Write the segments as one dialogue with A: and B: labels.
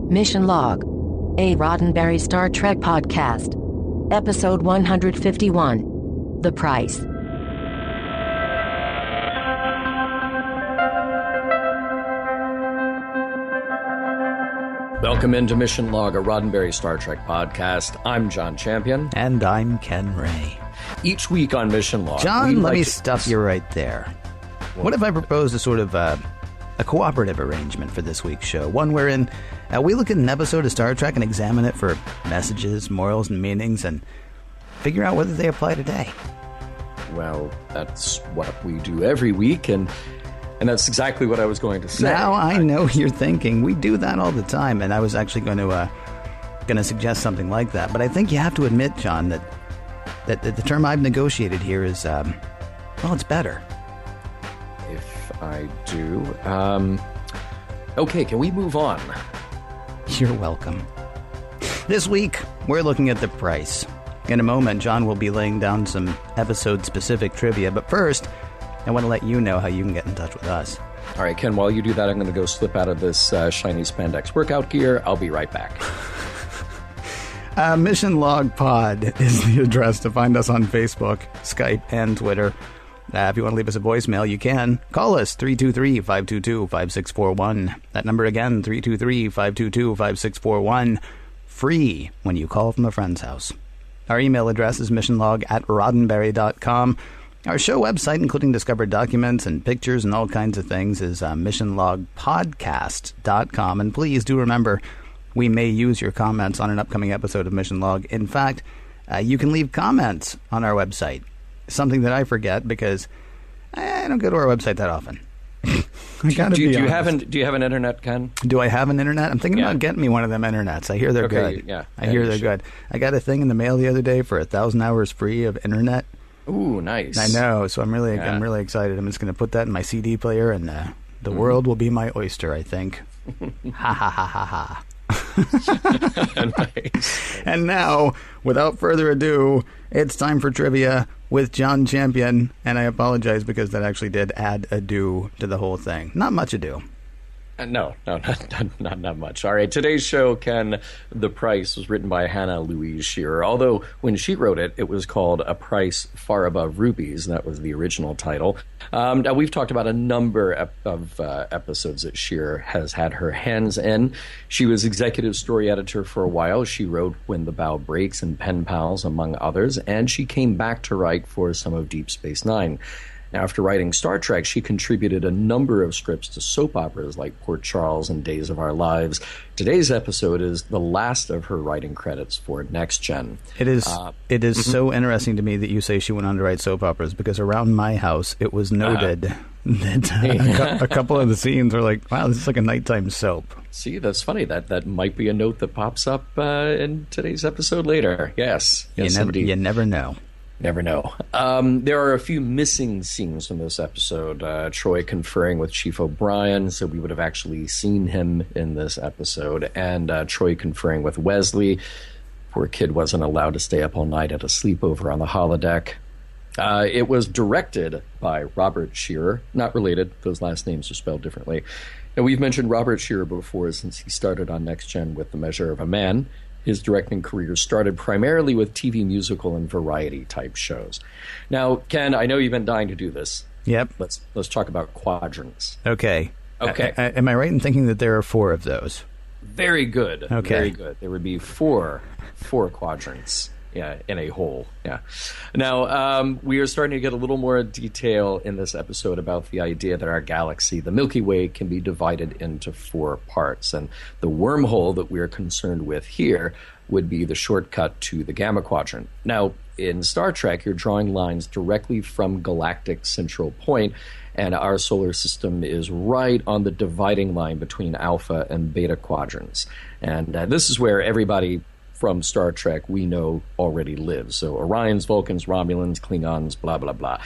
A: Mission Log, a Roddenberry Star Trek podcast. Episode 151, The Price.
B: Welcome into Mission Log, a Roddenberry Star Trek podcast. I'm John Champion.
C: And I'm Ken Ray.
B: Each week on Mission Log...
C: John, let me stuff you right there. What if I proposed a sort of a cooperative arrangement for this week's show? One wherein we look at an episode of Star Trek and examine it for messages, morals, and meanings, and figure out whether they apply today.
B: Well, that's what we do every week, and that's exactly what I was going to say.
C: Now I know you're thinking, we do that all the time, and I was actually going to suggest something like that. But I think you have to admit, John, that the term I've negotiated here is, it's better.
B: If I do. Okay, can we move on?
C: You're welcome. This week, we're looking at The Price. In a moment, John will be laying down some episode-specific trivia, but first, I want to let you know how you can get in touch with us.
B: All right, Ken, while you do that, I'm going to go slip out of this shiny spandex workout gear. I'll be right back.
C: Mission Log Pod is the address to find us on Facebook, Skype, and Twitter. If you want to leave us a voicemail, you can. Call us, 323-522-5641. That number again, 323-522-5641. Free when you call from a friend's house. Our email address is missionlog@roddenberry.com. Our show website, including discovered documents and pictures and all kinds of things, is missionlogpodcast.com. And please do remember, we may use your comments on an upcoming episode of Mission Log. In fact, you can leave comments on our website. Something that I forget because I don't go to our website that often. Do you have an internet, Ken? Do I have an internet? I'm thinking about getting me one of them internets. I hear they're good.
B: Yeah,
C: I hear they're good. I got a thing in the mail the other day for 1,000 hours free of internet.
B: Ooh, nice.
C: I know, so I'm really excited. I'm just going to put that in my CD player, and the world will be my oyster, I think. Ha ha ha ha ha.
B: Nice.
C: And now, without further ado, it's time for trivia with John Champion, and I apologize because that actually did add ado to the whole thing. Not much ado.
B: No, not much. All right, today's show, Ken, The Price, was written by Hannah Louise Shearer, although when she wrote it, it was called A Price Far Above Rubies. That was the original title. Now, we've talked about a number of episodes that Shearer has had her hands in. She was executive story editor for a while. She wrote When the Bow Breaks and Pen Pals, among others, and she came back to write for some of Deep Space Nine. After writing Star Trek, she contributed a number of scripts to soap operas like Port Charles and Days of Our Lives. Today's episode is the last of her writing credits for Next Gen.
C: It is so interesting to me that you say she went on to write soap operas, because around my house it was noted that a couple of the scenes were like, wow, this is like a nighttime soap.
B: See, that's funny. That might be a note that pops up in today's episode later. Yes.
C: You never know.
B: Never know. There are a few missing scenes from this episode. Troi conferring with Chief O'Brien, so we would have actually seen him in this episode. And Troi conferring with Wesley. Poor kid wasn't allowed to stay up all night at a sleepover on the holodeck. It was directed by Robert Shearer. Not related. Those last names are spelled differently. And we've mentioned Robert Shearer before, since he started on Next Gen with The Measure of a Man. His directing career started primarily with TV musical and variety type shows. Now, Ken, I know you've been dying to do this.
C: Yep.
B: Let's talk about quadrants.
C: Okay. Am I right in thinking that there are 4 of those?
B: Very good.
C: Okay.
B: Very good. There would be four quadrants. Yeah, in a whole. Yeah. Now, we are starting to get a little more detail in this episode about the idea that our galaxy, the Milky Way, can be divided into 4 parts. And the wormhole that we're concerned with here would be the shortcut to the Gamma Quadrant. Now, in Star Trek, you're drawing lines directly from galactic central point, and our solar system is right on the dividing line between alpha and beta quadrants. And this is where everybody from Star Trek we know already lives. So Orions, Vulcans, Romulans, Klingons, blah, blah, blah.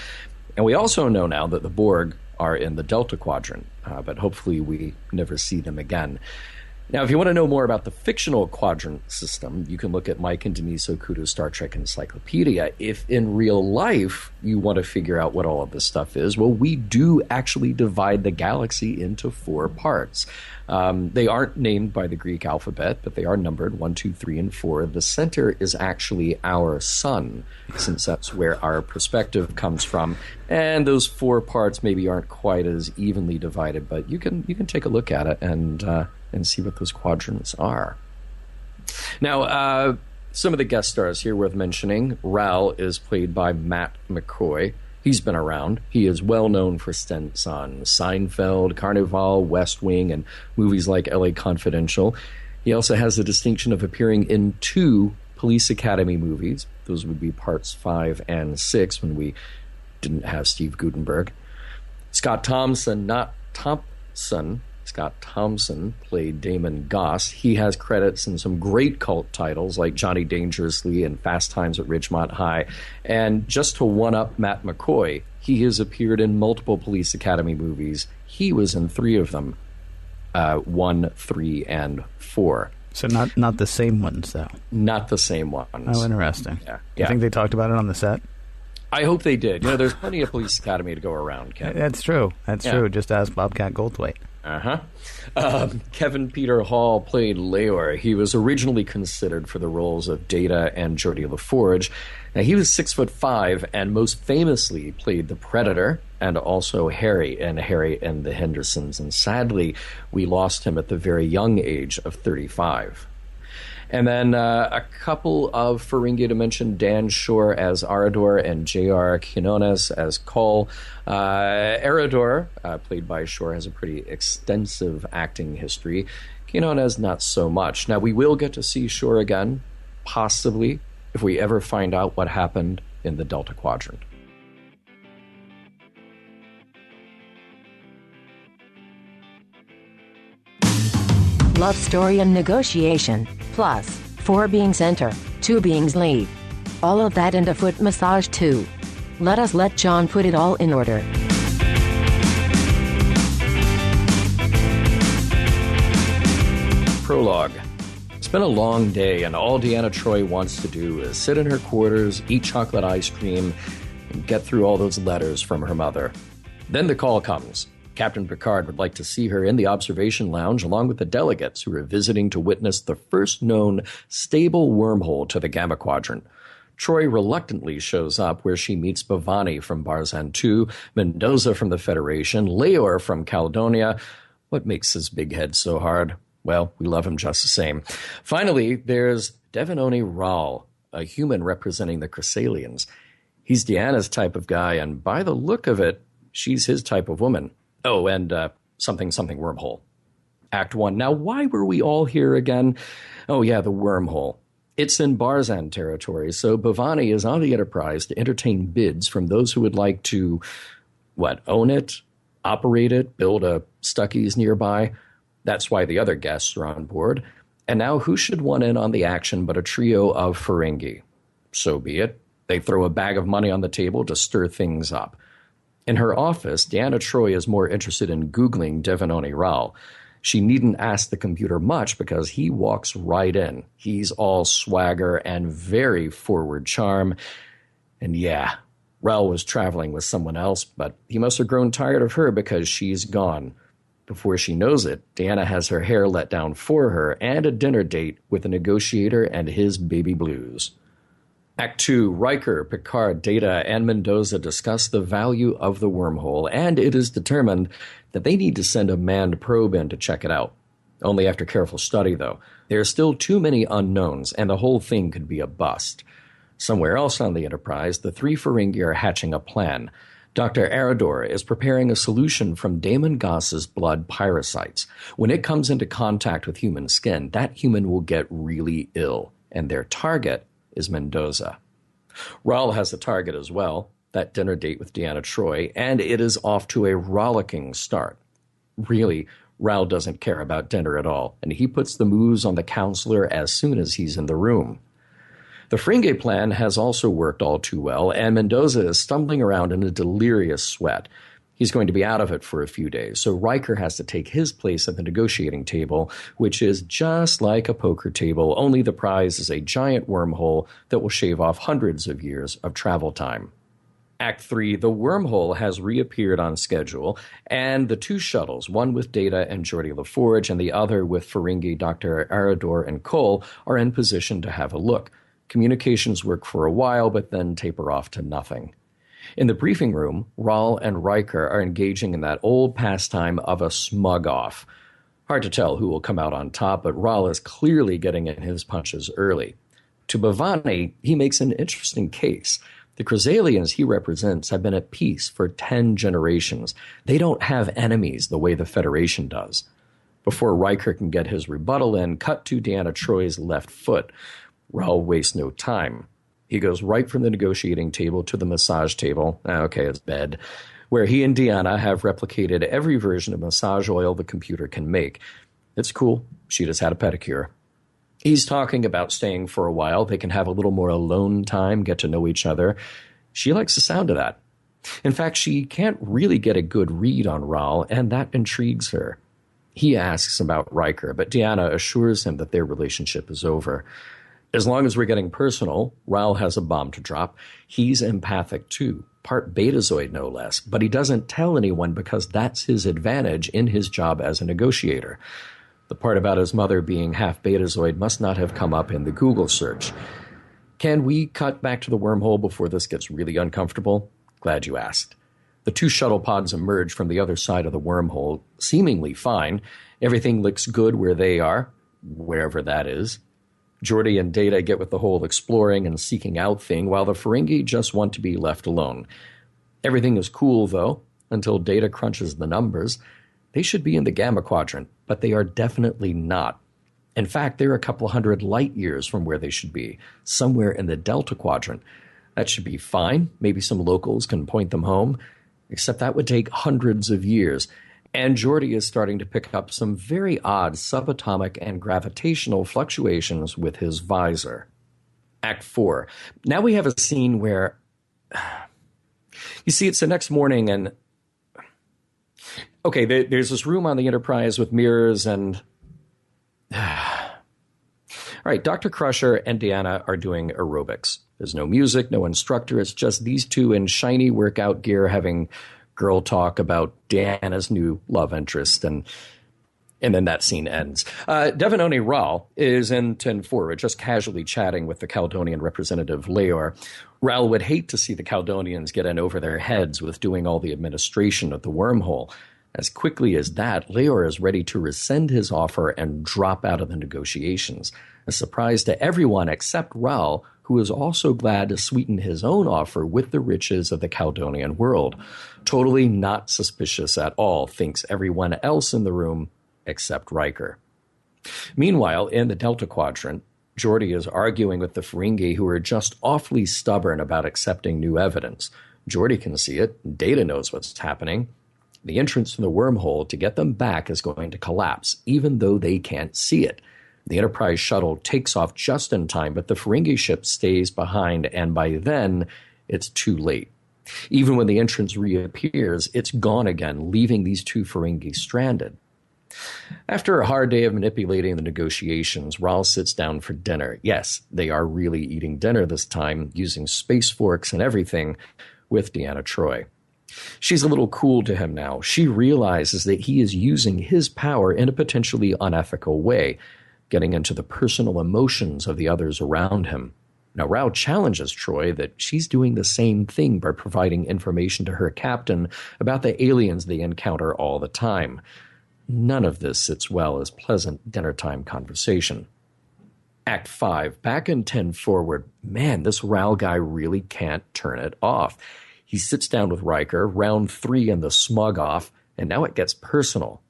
B: And we also know now that the Borg are in the Delta Quadrant, but hopefully we never see them again. Now, if you want to know more about the fictional quadrant system, you can look at Mike and Denise Okuda's Star Trek Encyclopedia. If in real life you want to figure out what all of this stuff is, well, we do actually divide the galaxy into 4 parts. They aren't named by the Greek alphabet, but they are numbered 1, 2, 3, and 4. The center is actually our sun, since that's where our perspective comes from. And those 4 parts maybe aren't quite as evenly divided, but you can take a look at it and see what those quadrants are. Now, some of the guest stars here worth mentioning. Ral is played by Matt McCoy. He's been around. He is well known for stints on Seinfeld, Carnival, West Wing, and movies like LA Confidential. He also has the distinction of appearing in 2 Police Academy movies. Those would be parts 5 and 6 when we didn't have Steve Guttenberg. Scott Thompson, not Thompson, Scott Thompson played Damon Goss. He has credits in some great cult titles like Johnny Dangerously and Fast Times at Ridgemont High. And just to one-up Matt McCoy, he has appeared in multiple Police Academy movies. He was in 3 of them, 1, 3, and 4.
C: So not the same ones, though?
B: Not the same ones.
C: Oh, interesting.
B: Yeah.
C: Do you think they talked about it on the set?
B: I hope they did. You know, there's plenty of Police Academy to go around, Ken.
C: That's true. That's true. Just ask Bobcat Goldthwait.
B: Kevin Peter Hall played Leor. He was originally considered for the roles of Data and Geordi LaForge. Now, he was 6'5" and most famously played the Predator and also Harry and the Hendersons. And sadly, we lost him at the very young age of 35. And then a couple of Ferengi to mention: Dan Shore as Arador and J.R. Quinones as Cole. Arador, played by Shore, has a pretty extensive acting history. Quinones, not so much. Now, we will get to see Shore again, possibly, if we ever find out what happened in the Delta Quadrant.
A: Love story and negotiation, plus 4 beings enter, 2 beings leave. All of that and a foot massage too. Let us let John put it all in order.
B: Prologue. It's been a long day, and all Deanna Troi wants to do is sit in her quarters, eat chocolate ice cream, and get through all those letters from her mother. Then the call comes. Captain Picard would like to see her in the observation lounge along with the delegates who are visiting to witness the first known stable wormhole to the Gamma Quadrant. Troi reluctantly shows up, where she meets Devanoni from Barzan 2, Mendoza from the Federation, Leor from Caledonia. What makes his big head so hard? Well, we love him just the same. Finally, there's Devanoni Ral, a human representing the Chrysalians. He's Deanna's type of guy, and by the look of it, she's his type of woman. Oh, and something wormhole. Act 1. Now, why were we all here again? Oh, yeah, the wormhole. It's in Barzan territory, so Bhavani is on the Enterprise to entertain bids from those who would like to, own it, operate it, build a Stuckey's nearby. That's why the other guests are on board. And now who should want in on the action but a trio of Ferengi? So be it. They throw a bag of money on the table to stir things up. In her office, Deanna Troi is more interested in Googling Devanoni Ral. She needn't ask the computer much because he walks right in. He's all swagger and very forward charm. And yeah, Ral was traveling with someone else, but he must have grown tired of her because she's gone. Before she knows it, Deanna has her hair let down for her and a dinner date with a negotiator and his baby blues. Act 2, Riker, Picard, Data, and Mendoza discuss the value of the wormhole, and it is determined that they need to send a manned probe in to check it out. Only after careful study, though. There are still too many unknowns, and the whole thing could be a bust. Somewhere else on the Enterprise, the 3 Ferengi are hatching a plan. Dr. Arador is preparing a solution from Damon Goss's blood pyrocytes. When it comes into contact with human skin, that human will get really ill, and their target is Mendoza. Ral has a target as well, that dinner date with Deanna Troi, and it is off to a rollicking start. Really, Ral doesn't care about dinner at all, and he puts the moves on the counselor as soon as he's in the room. The Ferengi plan has also worked all too well, and Mendoza is stumbling around in a delirious sweat. He's going to be out of it for a few days, so Riker has to take his place at the negotiating table, which is just like a poker table, only the prize is a giant wormhole that will shave off hundreds of years of travel time. Act 3, the wormhole has reappeared on schedule, and the two shuttles, one with Data and Geordi LaForge and the other with Ferengi, Dr. Arador, and Cole, are in position to have a look. Communications work for a while, but then taper off to nothing. In the briefing room, Rahl and Riker are engaging in that old pastime of a smug-off. Hard to tell who will come out on top, but Rahl is clearly getting in his punches early. To Bhavani, he makes an interesting case. The Chrysalians he represents have been at peace for 10 generations. They don't have enemies the way the Federation does. Before Riker can get his rebuttal in, cut to Deanna Troi's left foot. Rahl wastes no time. He goes right from the negotiating table to the massage table, his bed, where he and Deanna have replicated every version of massage oil the computer can make. It's cool. She just had a pedicure. He's talking about staying for a while. They can have a little more alone time, get to know each other. She likes the sound of that. In fact, she can't really get a good read on Rahl, and that intrigues her. He asks about Riker, but Deanna assures him that their relationship is over. As long as we're getting personal, Rahl has a bomb to drop. He's empathic too, part betazoid no less, but he doesn't tell anyone because that's his advantage in his job as a negotiator. The part about his mother being half betazoid must not have come up in the Google search. Can we cut back to the wormhole before this gets really uncomfortable? Glad you asked. The two shuttle pods emerge from the other side of the wormhole, seemingly fine. Everything looks good where they are, wherever that is. Geordi and Data get with the whole exploring and seeking out thing, while the Ferengi just want to be left alone. Everything is cool, though, until Data crunches the numbers. They should be in the Gamma Quadrant, but they are definitely not. In fact, they're a couple hundred light years from where they should be, somewhere in the Delta Quadrant. That should be fine. Maybe some locals can point them home, except that would take hundreds of years. And Geordi is starting to pick up some very odd subatomic and gravitational fluctuations with his visor. Act 4. Now we have a scene where... You see, it's the next morning and... Okay, there's this room on the Enterprise with mirrors and... All right, Dr. Crusher and Deanna are doing aerobics. There's no music, no instructor. It's just these two in shiny workout gear having girl talk about Deanna's new love interest, and then that scene ends. Devanoni Rahl is in 10 forward, just casually chatting with the Caledonian representative, Leor. Rahl would hate to see the Caledonians get in over their heads with doing all the administration of the wormhole. As quickly as that, Leor is ready to rescind his offer and drop out of the negotiations, a surprise to everyone except Rahl, who is also glad to sweeten his own offer with the riches of the Caledonian world. Totally not suspicious at all, thinks everyone else in the room except Riker. Meanwhile, in the Delta Quadrant, Geordi is arguing with the Ferengi, who are just awfully stubborn about accepting new evidence. Geordi can see it. Data knows what's happening. The entrance to the wormhole to get them back is going to collapse, even though they can't see it. The Enterprise shuttle takes off just in time, but the Ferengi ship stays behind, and by then, it's too late. Even when the entrance reappears, it's gone again, leaving these two Ferengi stranded. After a hard day of manipulating the negotiations, Rahl sits down for dinner. Yes, they are really eating dinner this time, using space forks and everything, with Deanna Troi. She's a little cool to him now. She realizes that he is using his power in a potentially unethical way, getting into the personal emotions of the others around him. Now, Rahl challenges Troi that she's doing the same thing by providing information to her captain about the aliens they encounter all the time. None of this sits well as pleasant dinner-time conversation. Act 5, back in 10 forward. Man, this Rahl guy really can't turn it off. He sits down with Riker, round 3 in the smug-off, and now it gets personal.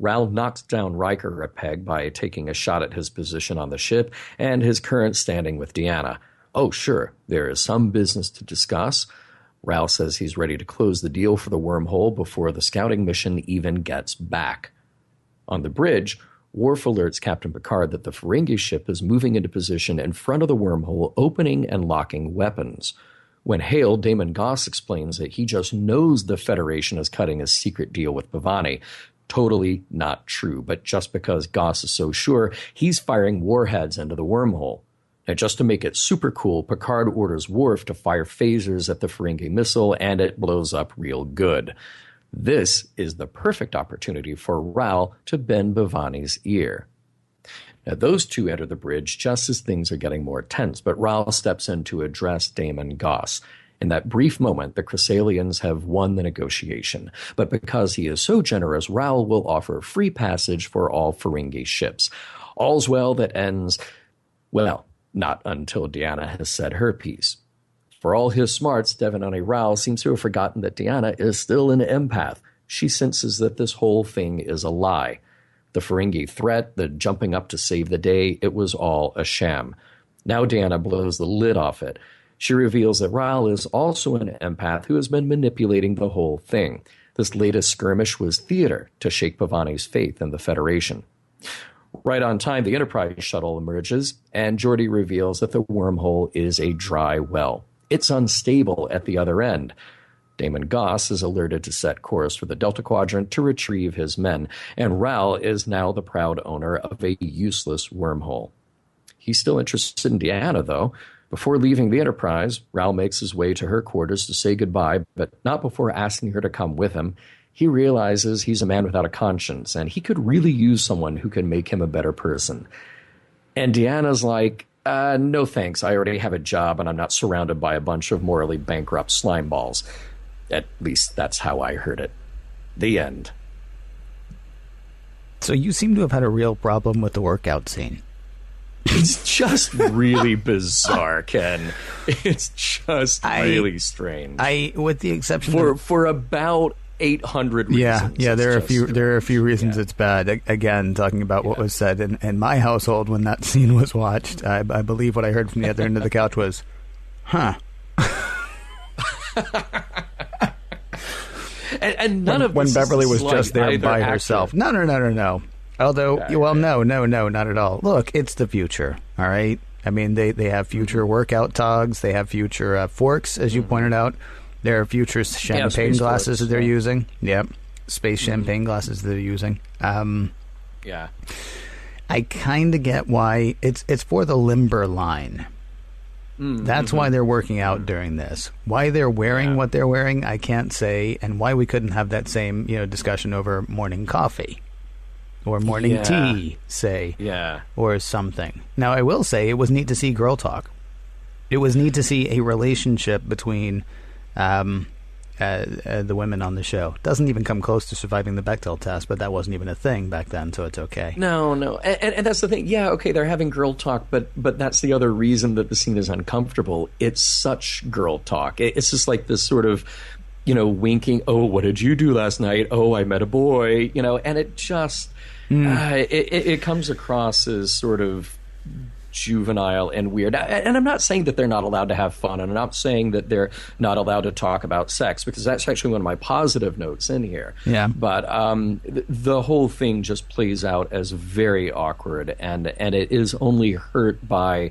B: Rahl knocks down Riker a peg by taking a shot at his position on the ship and his current standing with Deanna. Oh, sure, there is some business to discuss. Rahl says he's ready to close the deal for the wormhole before the scouting mission even gets back. On the bridge, Worf alerts Captain Picard that the Ferengi ship is moving into position in front of the wormhole, opening and locking weapons. When hailed, Damon Goss explains that he just knows the Federation is cutting a secret deal with Bhavani. Totally not true, but just because Goss is so sure, he's firing warheads into the wormhole. Now, just to make it super cool, Picard orders Worf to fire phasers at the Ferengi missile, and it blows up real good. This is the perfect opportunity for Ral to bend Bhavani's ear. Now, those two enter the bridge just as things are getting more tense, but Ral steps in to address Damon Goss. In that brief moment, the Chrysalians have won the negotiation, but because he is so generous, Ral will offer free passage for all Ferengi ships. All's well that ends, well, not until Deanna has said her piece. For all his smarts, Devanoni Ral seems to have forgotten that Deanna is still an empath. She senses that this whole thing is a lie. The Ferengi threat, the jumping up to save the day, it was all a sham. Now Deanna blows the lid off it. She reveals that Ral is also an empath who has been manipulating the whole thing. This latest skirmish was theater to shake Bhavani's faith in the Federation. Right on time, the Enterprise shuttle emerges, and Geordi reveals that the wormhole is a dry well. It's unstable at the other end. Damon Goss is alerted to set course for the Delta Quadrant to retrieve his men, and Ral is now the proud owner of a useless wormhole. He's still interested in Deanna, though. Before leaving the Enterprise, Ral makes his way to her quarters to say goodbye, but not before asking her to come with him. He realizes he's a man without a conscience, and he could really use someone who can make him a better person. And Deanna's like, no thanks, I already have a job, and I'm not surrounded by a bunch of morally bankrupt slime balls. At least that's how I heard it. The end.
C: So you seem to have had a real problem with the workout scene.
B: It's just really bizarre, Ken. It's just really strange.
C: With the exception
B: for about 800 reasons.
C: Yeah, there are a few reasons it's bad. Again, talking about what was said in my household when that scene was watched, I believe what I heard from the other end of the couch was, huh.
B: and none of
C: when
B: this
C: Beverly
B: is
C: was
B: like
C: just there by herself. No. Although, no, not at all. Look, it's the future, all right? I mean, they have future workout togs. They have future forks, as you pointed out. There are future champagne glasses that they're using. Yep. Space champagne glasses that they're using.
B: Yeah.
C: I kind of get why. It's for the limber line. That's why they're working out during this. Why they're wearing what they're wearing, I can't say. And why we couldn't have that same discussion over morning coffee. Or morning tea, say. Yeah. Or something. Now, I will say, it was neat to see girl talk. It was neat to see a relationship between the women on the show. Doesn't even come close to surviving the Bechdel test, but that wasn't even a thing back then, so it's okay.
B: No. And that's the thing. Yeah, okay, they're having girl talk, but that's the other reason that the scene is uncomfortable. It's such girl talk. It's just like this sort of, winking, oh, what did you do last night? Oh, I met a boy, and it just... it comes across as sort of juvenile and weird. And I'm not saying that they're not allowed to have fun, and I'm not saying that they're not allowed to talk about sex, because that's actually one of my positive notes in here. Yeah. But the whole thing just plays out as very awkward, and it is only hurt by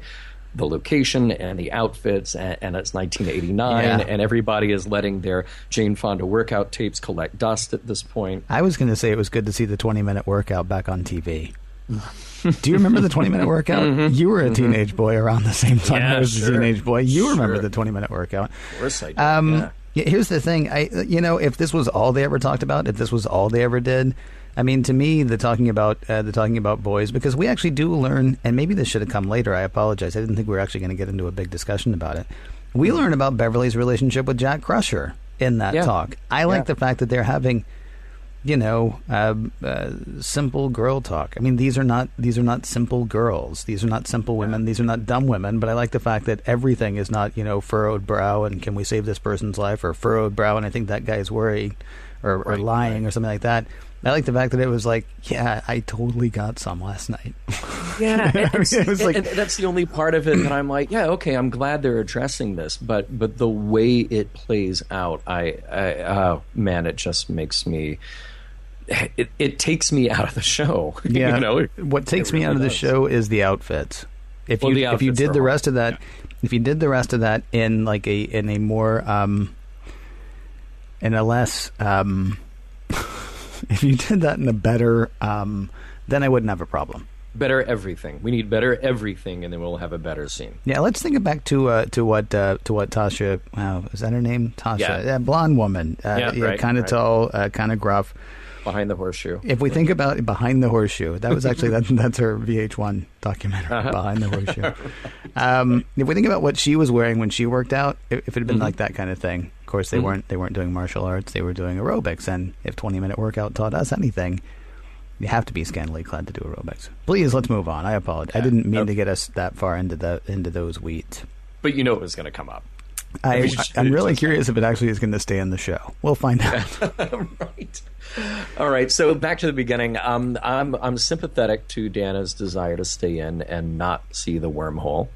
B: the location and the outfits, and it's 1989, and everybody is letting their Jane Fonda workout tapes collect dust at this point.
C: I was going to say it was good to see the 20-minute workout back on TV. Do you remember the 20-minute workout? You were a teenage boy around the same time I was a teenage boy. You remember the 20-minute workout.
B: Of course I do,
C: Here's the thing. If this was all they ever talked about, if this was all they ever did, I mean, to me, the talking about boys, because we actually do learn, and maybe this should have come later. I apologize. I didn't think we were actually going to get into a big discussion about it. We learn about Beverly's relationship with Jack Crusher in that talk. I like the fact that they're having, simple girl talk. I mean, these are not simple girls. These are not simple women. These are not dumb women. But I like the fact that everything is not, furrowed brow and can we save this person's life, or furrowed brow and I think that guy's worried or lying or something like that. I like the fact that it was like, yeah, I totally got some last night.
B: Yeah, and that's the only part of it that I'm like, yeah, okay, I'm glad they're addressing this, but the way it plays out, it just makes me. It takes me out of the show.
C: Yeah, what takes me out of the show is the outfits. If you did the rest of that, if you did the rest of that in like in a more in a less if you did that in a better then I wouldn't have a problem.
B: Better everything. We need better everything, and then we'll have a better scene.
C: Yeah, let's think back to what Tasha. Wow, is that her name? Tasha,
B: Yeah.
C: Blonde woman.
B: Right,
C: kind of tall, kind of gruff.
B: Behind the horseshoe.
C: If we think about Behind the Horseshoe, that was actually that's her VH1 documentary, Behind the Horseshoe. If we think about what she was wearing when she worked out, if it had been like that kind of thing, of course they weren't doing martial arts, they were doing aerobics, and if 20-minute workout taught us anything, you have to be scantily clad to do aerobics. Please, let's move on. I apologize. I didn't mean to get us that far into those weeds.
B: But you know it was going to come up.
C: I'm really curious if it actually is going to stay in the show. We'll find out.
B: Right. All right. So back to the beginning. I'm sympathetic to Dana's desire to stay in and not see the wormhole.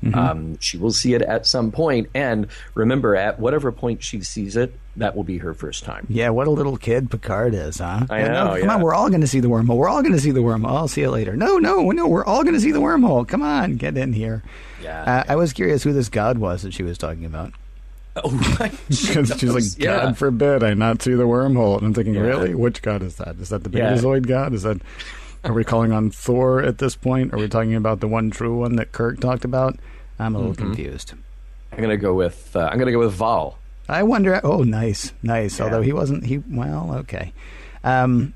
B: She will see it at some point, and remember, at whatever point she sees it, that will be her first time.
C: Yeah, what a little kid Picard is, huh?
B: I know.
C: Come on, we're all going to see the wormhole. We're all going to see the wormhole. I'll see you later. No, we're all going to see the wormhole. Come on, get in here.
B: Yeah.
C: I was curious who this god was that she was talking about.
B: Oh, right.
C: Because she's like, God forbid I not see the wormhole. And I'm thinking, really? Which god is that? Is that the Betazoid god? Is that? Are we calling on Thor at this point? Are we talking about the one true one that Kirk talked about? I'm a little confused.
B: I'm gonna go with Val.
C: I wonder. Oh, nice.
B: Yeah.
C: Although he wasn't. Well, okay.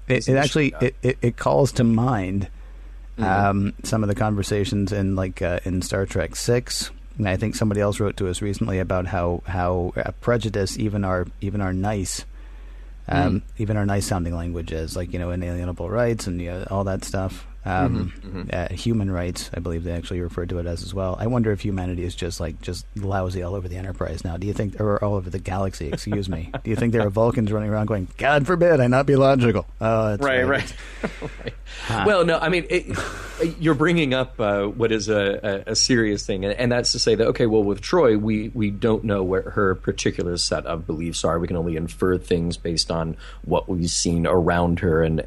C: It calls to mind some of the conversations in Star Trek VI. And I think somebody else wrote to us recently about how prejudice even our nice sounding languages, like inalienable rights and all that stuff. Human rights, I believe they actually referred to it as well. I wonder if humanity is just lousy all over the Enterprise now. Do you think, or all over the galaxy? Excuse me. Do you think there are Vulcans running around going, "God forbid I not be logical"? Oh, that's right.
B: Right. Well, no, I mean, you're bringing up what is a serious thing, and that's to say that with Troi, we don't know what her particular set of beliefs are. We can only infer things based on what we've seen around her and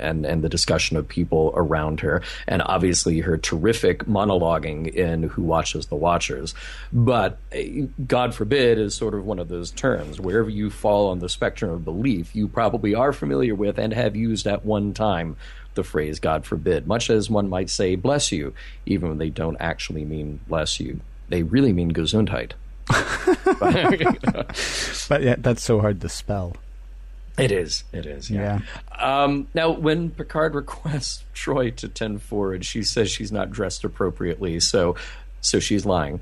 B: the discussion of people around her. And obviously her terrific monologuing in Who Watches the Watchers. But God forbid is sort of one of those terms. Wherever you fall on the spectrum of belief, you probably are familiar with and have used at one time the phrase God forbid, much as one might say bless you, even when they don't actually mean bless you. They really mean Gesundheit.
C: But yeah, that's so hard to spell.
B: It is, yeah. Now, when Picard requests Troi to tend forward, she says she's not dressed appropriately, so she's lying.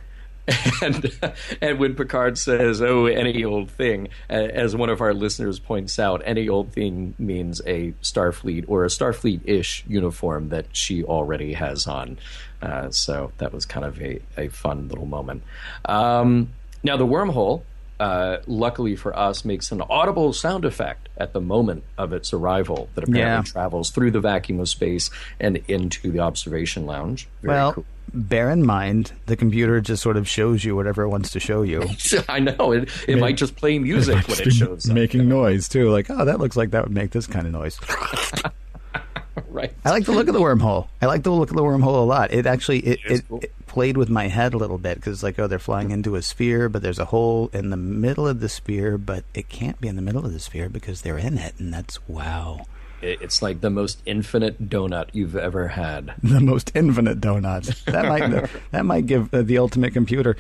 B: And when Picard says, "Oh, any old thing," as one of our listeners points out, any old thing means a Starfleet or a Starfleet-ish uniform that she already has on. So that was kind of a fun little moment. Now, the wormhole, luckily for us, makes an audible sound effect at the moment of its arrival that apparently travels through the vacuum of space and into the observation lounge. Very cool.
C: Bear in mind, the computer just sort of shows you whatever it wants to show you.
B: I know. It might just play music when it shows up.
C: Making noise, too. Like, oh, that looks like that would make this kind of noise.
B: Right.
C: I like the look of the wormhole. A lot. It actually it played with my head a little bit because it's like, oh, they're flying into a sphere, but there's a hole in the middle of the sphere, but it can't be in the middle of the sphere because they're in it, and that's wow.
B: It's like the most infinite donut you've ever had.
C: The most infinite donut. That might give the ultimate computer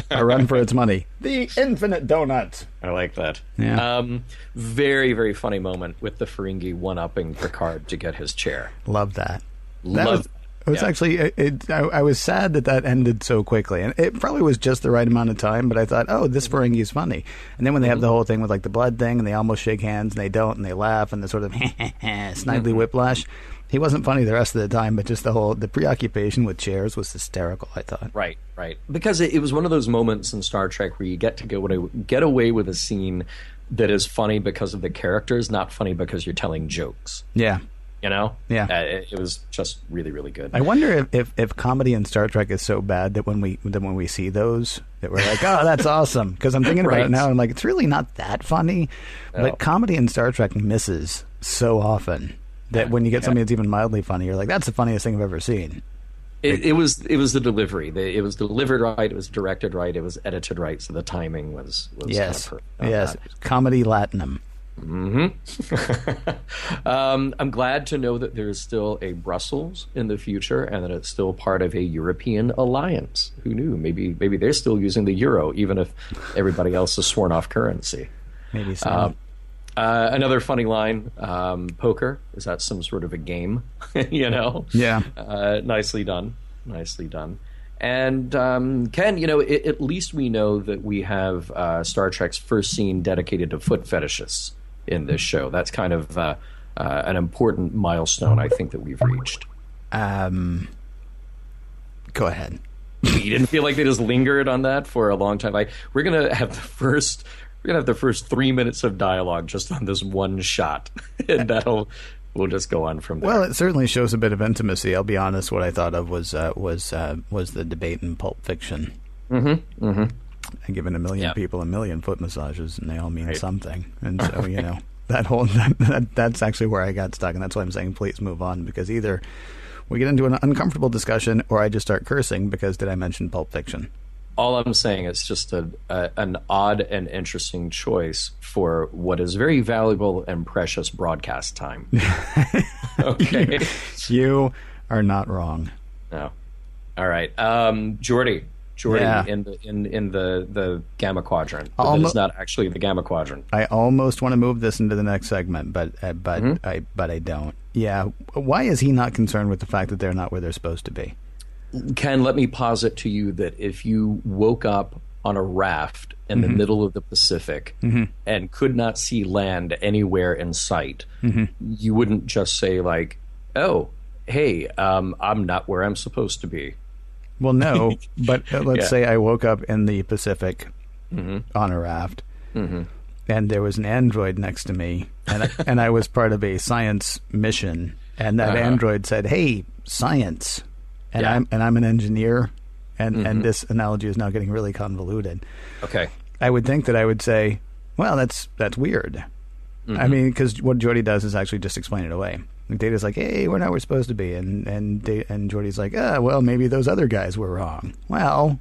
C: a run for its money. The infinite donut.
B: I like that.
C: Yeah.
B: Very, very funny moment with the Ferengi one-upping Picard to get his chair.
C: Love that.
B: It
C: was actually, I was sad that ended so quickly. And it probably was just the right amount of time, but I thought, oh, this Ferengi is funny. And then when they have the whole thing with like the blood thing, and they almost shake hands, and they don't, and they laugh, and the sort of snidely whiplash, he wasn't funny the rest of the time, but just the preoccupation with chairs was hysterical, I thought.
B: Right. Because it was one of those moments in Star Trek where you get to get away with a scene that is funny because of the characters, not funny because you're telling jokes.
C: Yeah.
B: Yeah.
C: It
B: was just really, really good.
C: I wonder if comedy in Star Trek is so bad that when we see those, that we're like, oh, that's awesome. Because I'm thinking about it now, and I'm like, it's really not that funny. No. But comedy in Star Trek misses so often that when you get something that's even mildly funny, you're like, that's the funniest thing I've ever seen.
B: It was the delivery. It was delivered right. It was directed right. It was edited right. So the timing was
C: yes,
B: kind of
C: yes, comedy Latinum.
B: I'm glad to know that there's still a Brussels in the future and that it's still part of a European alliance. Who knew? Maybe they're still using the euro, even if everybody else has sworn off currency.
C: Maybe so.
B: Another funny line, poker. Is that some sort of a game?
C: Yeah.
B: Nicely done. And Ken, at least we know that we have Star Trek's first scene dedicated to foot fetishists in this show. That's kind of an important milestone, I think, that we've reached.
C: Go ahead.
B: You didn't feel like they just lingered on that for a long time? We're gonna have the first 3 minutes of dialogue just on this one shot, and we'll just go on from there.
C: Well, it certainly shows a bit of intimacy. I'll be honest. What I thought of was the debate in Pulp Fiction. And giving a million people a million foot massages, and they all mean something. And so that's actually where I got stuck, and that's why I'm saying please move on, because either we get into an uncomfortable discussion, or I just start cursing because did I mention Pulp Fiction?
B: All I'm saying is just an odd and interesting choice for what is very valuable and precious broadcast time. Okay,
C: you are not wrong.
B: No, all right, Geordi in the Gamma Quadrant. But it's not actually the Gamma Quadrant.
C: I almost want to move this into the next segment, but I don't. Yeah, why is he not concerned with the fact that they're not where they're supposed to be?
B: Ken, let me posit to you that if you woke up on a raft in the middle of the Pacific and could not see land anywhere in sight, you wouldn't just say like, "Oh, hey, I'm not where I'm supposed to be."
C: Well, no, but let's say I woke up in the Pacific on a raft, and there was an android next to me, and I was part of a science mission, and that android said, "Hey, science." And I'm an engineer, and this analogy is now getting really convoluted.
B: Okay,
C: I would think that I would say, well, that's weird. I mean, because what Geordi does is actually just explain it away. And Data's like, hey, we're not where we're supposed to be, and Geordi's like, well, maybe those other guys were wrong. Well,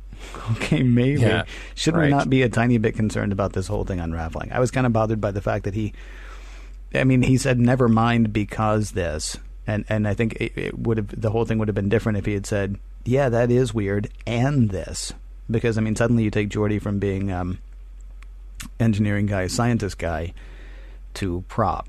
C: okay, maybe. Yeah, should we not be a tiny bit concerned about this whole thing unraveling? I was kind of bothered by the fact that he said, never mind because this. And I think the whole thing would have been different if he had said, yeah, that is weird, and this. Because, suddenly you take Geordi from being engineering guy, scientist guy, to prop.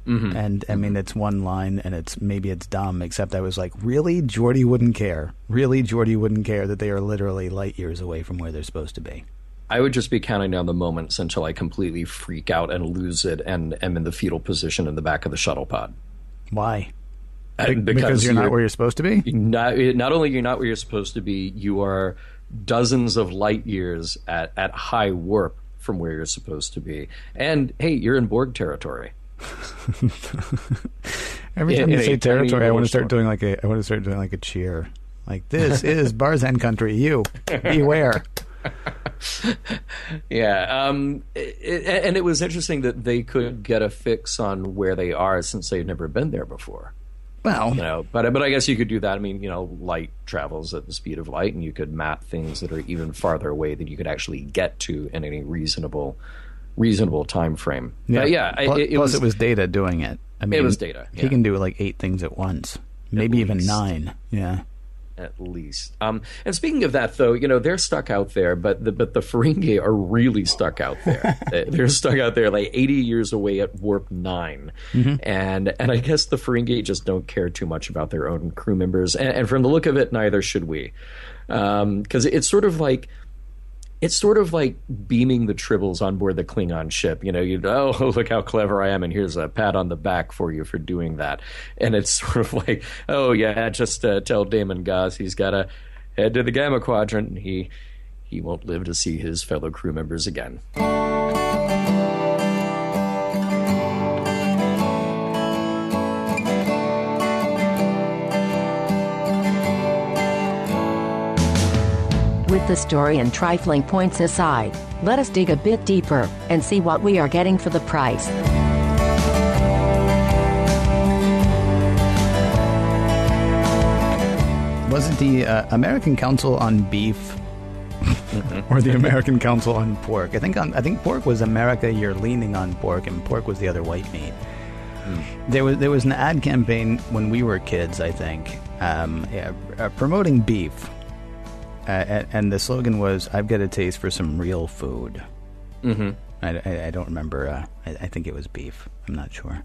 C: And, it's one line, and maybe it's dumb, except I was like, really? Geordi wouldn't care. Really, Geordi wouldn't care that they are literally light years away from where they're supposed to be.
B: I would just be counting down the moments until I completely freak out and lose it and am in the fetal position in the back of the shuttle pod.
C: Why? Because you're not where you're supposed to be?
B: Not only you're not where you're supposed to be, you are dozens of light years at high warp from where you're supposed to be. And, hey, you're in Borg territory.
C: Every time you say territory, I want to start doing like a cheer. Like, this is Barzan country. You, beware.
B: Yeah, and it was interesting that they could get a fix on where they are since they've never been there before.
C: Well,
B: but I guess you could do that. Light travels at the speed of light, and you could map things that are even farther away than you could actually get to in any reasonable time frame.
C: Yeah, plus it was Data doing it.
B: It was Data.
C: He can do like 8 things at once, maybe even 9. Yeah.
B: At least. And speaking of that, though, they're stuck out there, but the Ferengi are really stuck out there. They're stuck out there like 80 years away at warp 9. And I guess the Ferengi just don't care too much about their own crew members. And from the look of it, neither should we. Because it's sort of like beaming the tribbles on board the Klingon ship. Oh, look how clever I am, and here's a pat on the back for you for doing that. And it's sort of like, oh yeah, just tell Damon Goss he's got to head to the Gamma Quadrant, and he won't live to see his fellow crew members again.
A: With the story and trifling points aside, let us dig a bit deeper and see what we are getting for the price.
C: Was it the American Council on Beef or the American Council on Pork. I think pork was America, you're leaning on pork, and pork was the other white meat. There was an ad campaign when we were kids, I think, promoting beef, and the slogan was, "I've got a taste for some real food." Mm-hmm. I don't remember. I think it was beef. I'm not sure.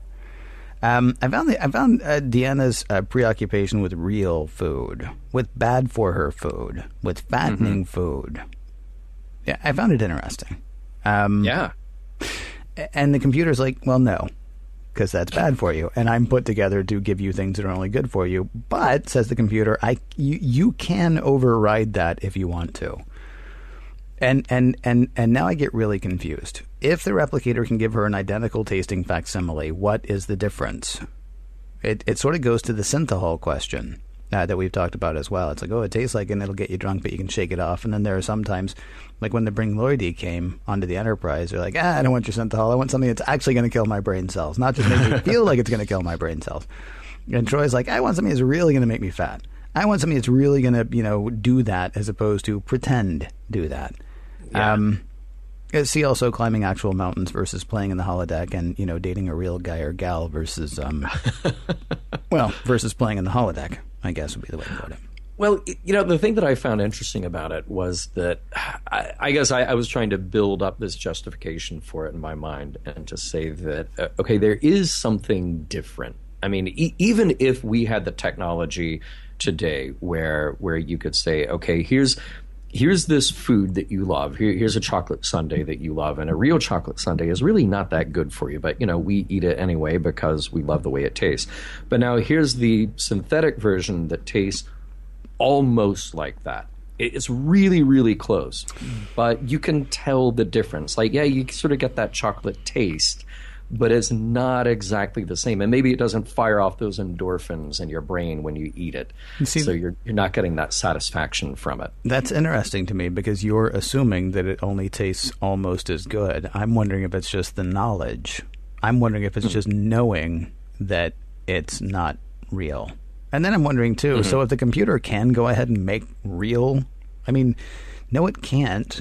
C: I found Deanna's preoccupation with real food, with bad for her food, with fattening food. Yeah, I found it interesting.
B: Yeah.
C: And the computer's like, well, no, because that's bad for you. And I'm put together to give you things that are only good for you. But, says the computer, you can override that if you want to. And now I get really confused. If the replicator can give her an identical tasting facsimile, what is the difference? It sort of goes to the synthahol question that we've talked about as well. It's like, oh, it tastes like it and it'll get you drunk, but you can shake it off. And then there are sometimes, like when the Bring Lloydie came onto the Enterprise, they're like, I don't want your synthahol. I want something that's actually going to kill my brain cells, not just make me feel like it's going to kill my brain cells. And Troy's like, I want something that's really going to make me fat. I want something that's really going to, do that as opposed to pretend do that. Yeah. See also climbing actual mountains versus playing in the holodeck, and dating a real guy or gal versus versus playing in the holodeck, I guess would be the way to put it.
B: Well, the thing that I found interesting about it was that I guess I was trying to build up this justification for it in my mind, and to say that okay, there is something different. I mean, even if we had the technology today where you could say, okay, here's this food that you love. Here's a chocolate sundae that you love. And a real chocolate sundae is really not that good for you. But, we eat it anyway because we love the way it tastes. But now here's the synthetic version that tastes almost like that. It's really, really close. But you can tell the difference. Like, yeah, you sort of get that chocolate taste, but it's not exactly the same. And maybe it doesn't fire off those endorphins in your brain when you eat it. So you're not getting that satisfaction from it.
C: That's interesting to me, because you're assuming that it only tastes almost as good. I'm wondering if it's just the knowledge. I'm wondering if it's just knowing that it's not real. And then I'm wondering, too, so if the computer can go ahead and make real... I mean, no, it can't.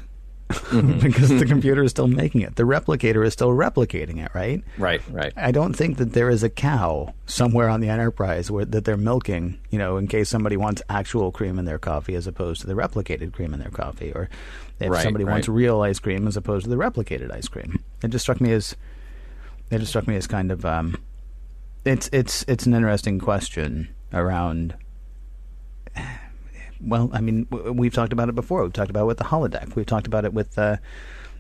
C: Because the computer is still making it. The replicator is still replicating it, right?
B: Right.
C: I don't think that there is a cow somewhere on the Enterprise that they're milking, in case somebody wants actual cream in their coffee as opposed to the replicated cream in their coffee, or if somebody wants real ice cream as opposed to the replicated ice cream. It just struck me as kind of it's an interesting question around. Well, I mean, we've talked about it before. We've talked about it with the holodeck. We've talked about it with,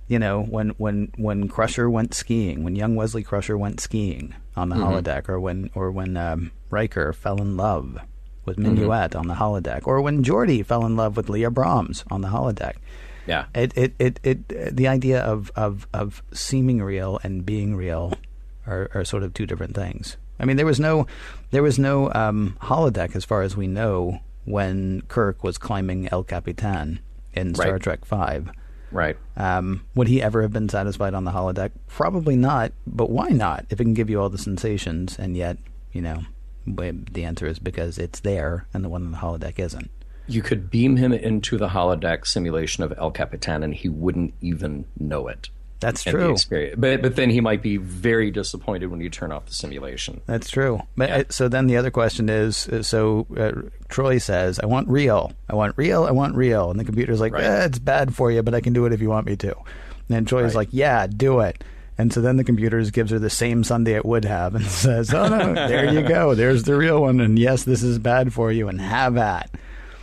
C: when Crusher went skiing, when young Wesley Crusher went skiing on the holodeck, or when Riker fell in love with Minuet on the holodeck, or when Geordi fell in love with Leah Brahms on the holodeck.
B: Yeah,
C: the idea of seeming real and being real are sort of two different things. I mean, there was no holodeck as far as we know when Kirk was climbing El Capitan in Star Trek V.
B: Right.
C: Would he ever have been satisfied on the holodeck? Probably not, but why not? If it can give you all the sensations, and yet, the answer is because it's there and the one on the holodeck isn't.
B: You could beam him into the holodeck simulation of El Capitan and he wouldn't even know it.
C: That's true.
B: But then he might be very disappointed when you turn off the simulation.
C: That's true. But so then the other question is, Troi says, I want real. I want real. I want real. And the computer's like, it's bad for you, but I can do it if you want me to. And Troy's like, yeah, do it. And so then the computer gives her the same sundae it would have and says, oh, no, there you go. There's the real one. And yes, this is bad for you, and have at.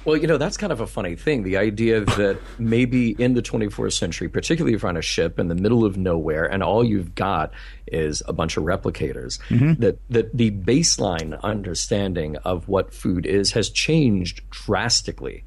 B: Well, that's kind of a funny thing. The idea that maybe in the 24th century, particularly if you're on a ship in the middle of nowhere and all you've got is a bunch of replicators, that the baseline understanding of what food is has changed drastically.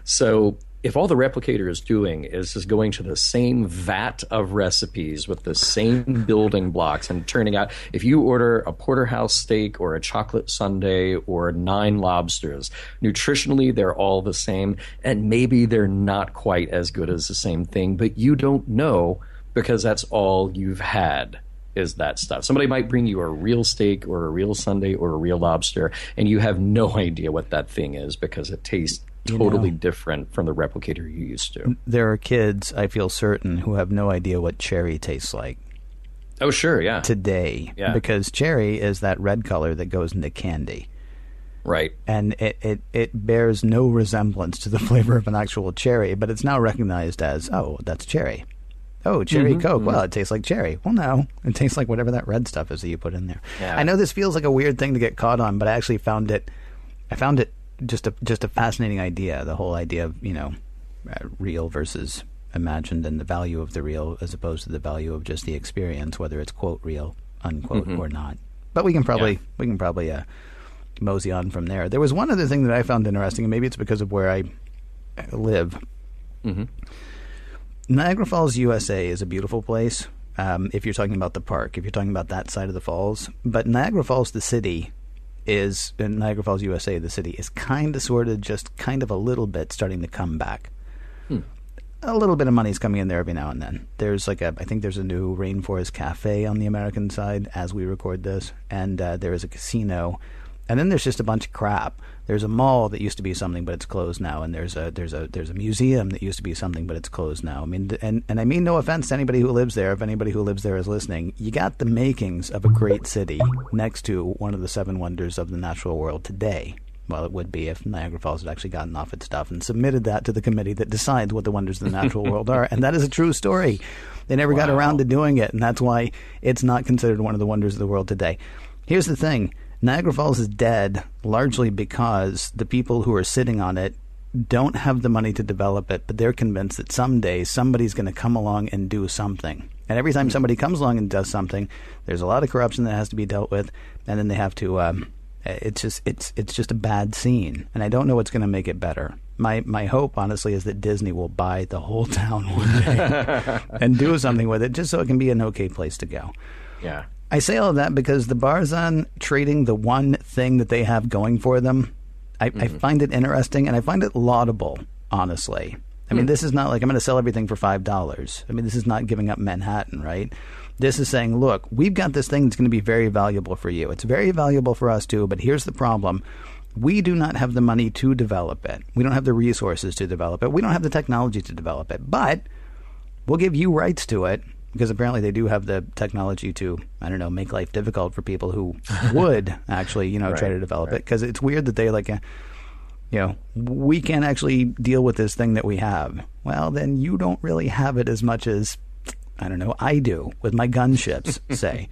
B: So if all the replicator is doing is just going to the same vat of recipes with the same building blocks and turning out, if you order a porterhouse steak or a chocolate sundae or 9 lobsters, nutritionally they're all the same, and maybe they're not quite as good as the same thing, but you don't know because that's all you've had is that stuff. Somebody might bring you a real steak or a real sundae or a real lobster, and you have no idea what that thing is because it tastes totally different from the replicator you're used to.
C: There are kids, I feel certain, who have no idea what cherry tastes like.
B: Oh, sure, yeah.
C: Today.
B: Yeah.
C: Because cherry is that red color that goes into candy.
B: Right.
C: And it bears no resemblance to the flavor of an actual cherry, but it's now recognized as, oh, that's cherry. Oh, cherry Coke. Well, it tastes like cherry. Well, no. It tastes like whatever that red stuff is that you put in there.
B: Yeah.
C: I know this feels like a weird thing to get caught on, but I actually found it just a fascinating idea, the whole idea of, real versus imagined and the value of the real as opposed to the value of just the experience, whether it's quote real, unquote, or not. But we can probably mosey on from there. There was one other thing that I found interesting, and maybe it's because of where I live. Niagara Falls, USA is a beautiful place if you're talking about the park, if you're talking about that side of the falls. But Niagara Falls, the city, Niagara Falls, USA, the city, is kind of a little bit starting to come back. A little bit of money's coming in there every now and then. There's I think there's a new Rainforest Cafe on the American side as we record this, and there is a casino, and then there's just a bunch of crap. There's a mall that used to be something, but it's closed now, and there's a museum that used to be something, but it's closed now. I mean, and I mean no offense to anybody who lives there. If anybody who lives there is listening, you got the makings of a great city next to one of the 7 wonders of the natural world today. Well, it would be if Niagara Falls had actually gotten off its stuff and submitted that to the committee that decides what the wonders of the natural world are. And that is a true story. They never got around to doing it, and that's why it's not considered one of the wonders of the world today. Here's the thing. Niagara Falls is dead largely because the people who are sitting on it don't have the money to develop it, but they're convinced that someday somebody's going to come along and do something. And every time somebody comes along and does something, there's a lot of corruption that has to be dealt with, and then they have to... It's just a bad scene, and I don't know what's going to make it better. My hope, honestly, is that Disney will buy the whole town one day and do something with it, just so it can be an okay place to go.
B: Yeah.
C: I say all of that because the Barzan trading the one thing that they have going for them, I find it interesting, and I find it laudable, honestly. I mean, this is not like I'm going to sell everything for $5. I mean, this is not giving up Manhattan, right? This is saying, look, we've got this thing that's going to be very valuable for you. It's very valuable for us, too, but here's the problem. We do not have the money to develop it. We don't have the resources to develop it. We don't have the technology to develop it. But we'll give you rights to it, because apparently they do have the technology to, I don't know, make life difficult for people who would actually, try to develop it. Because it's weird that they we can't actually deal with this thing that we have. Well, then you don't really have it as much as, I don't know, I do with my gunships, say.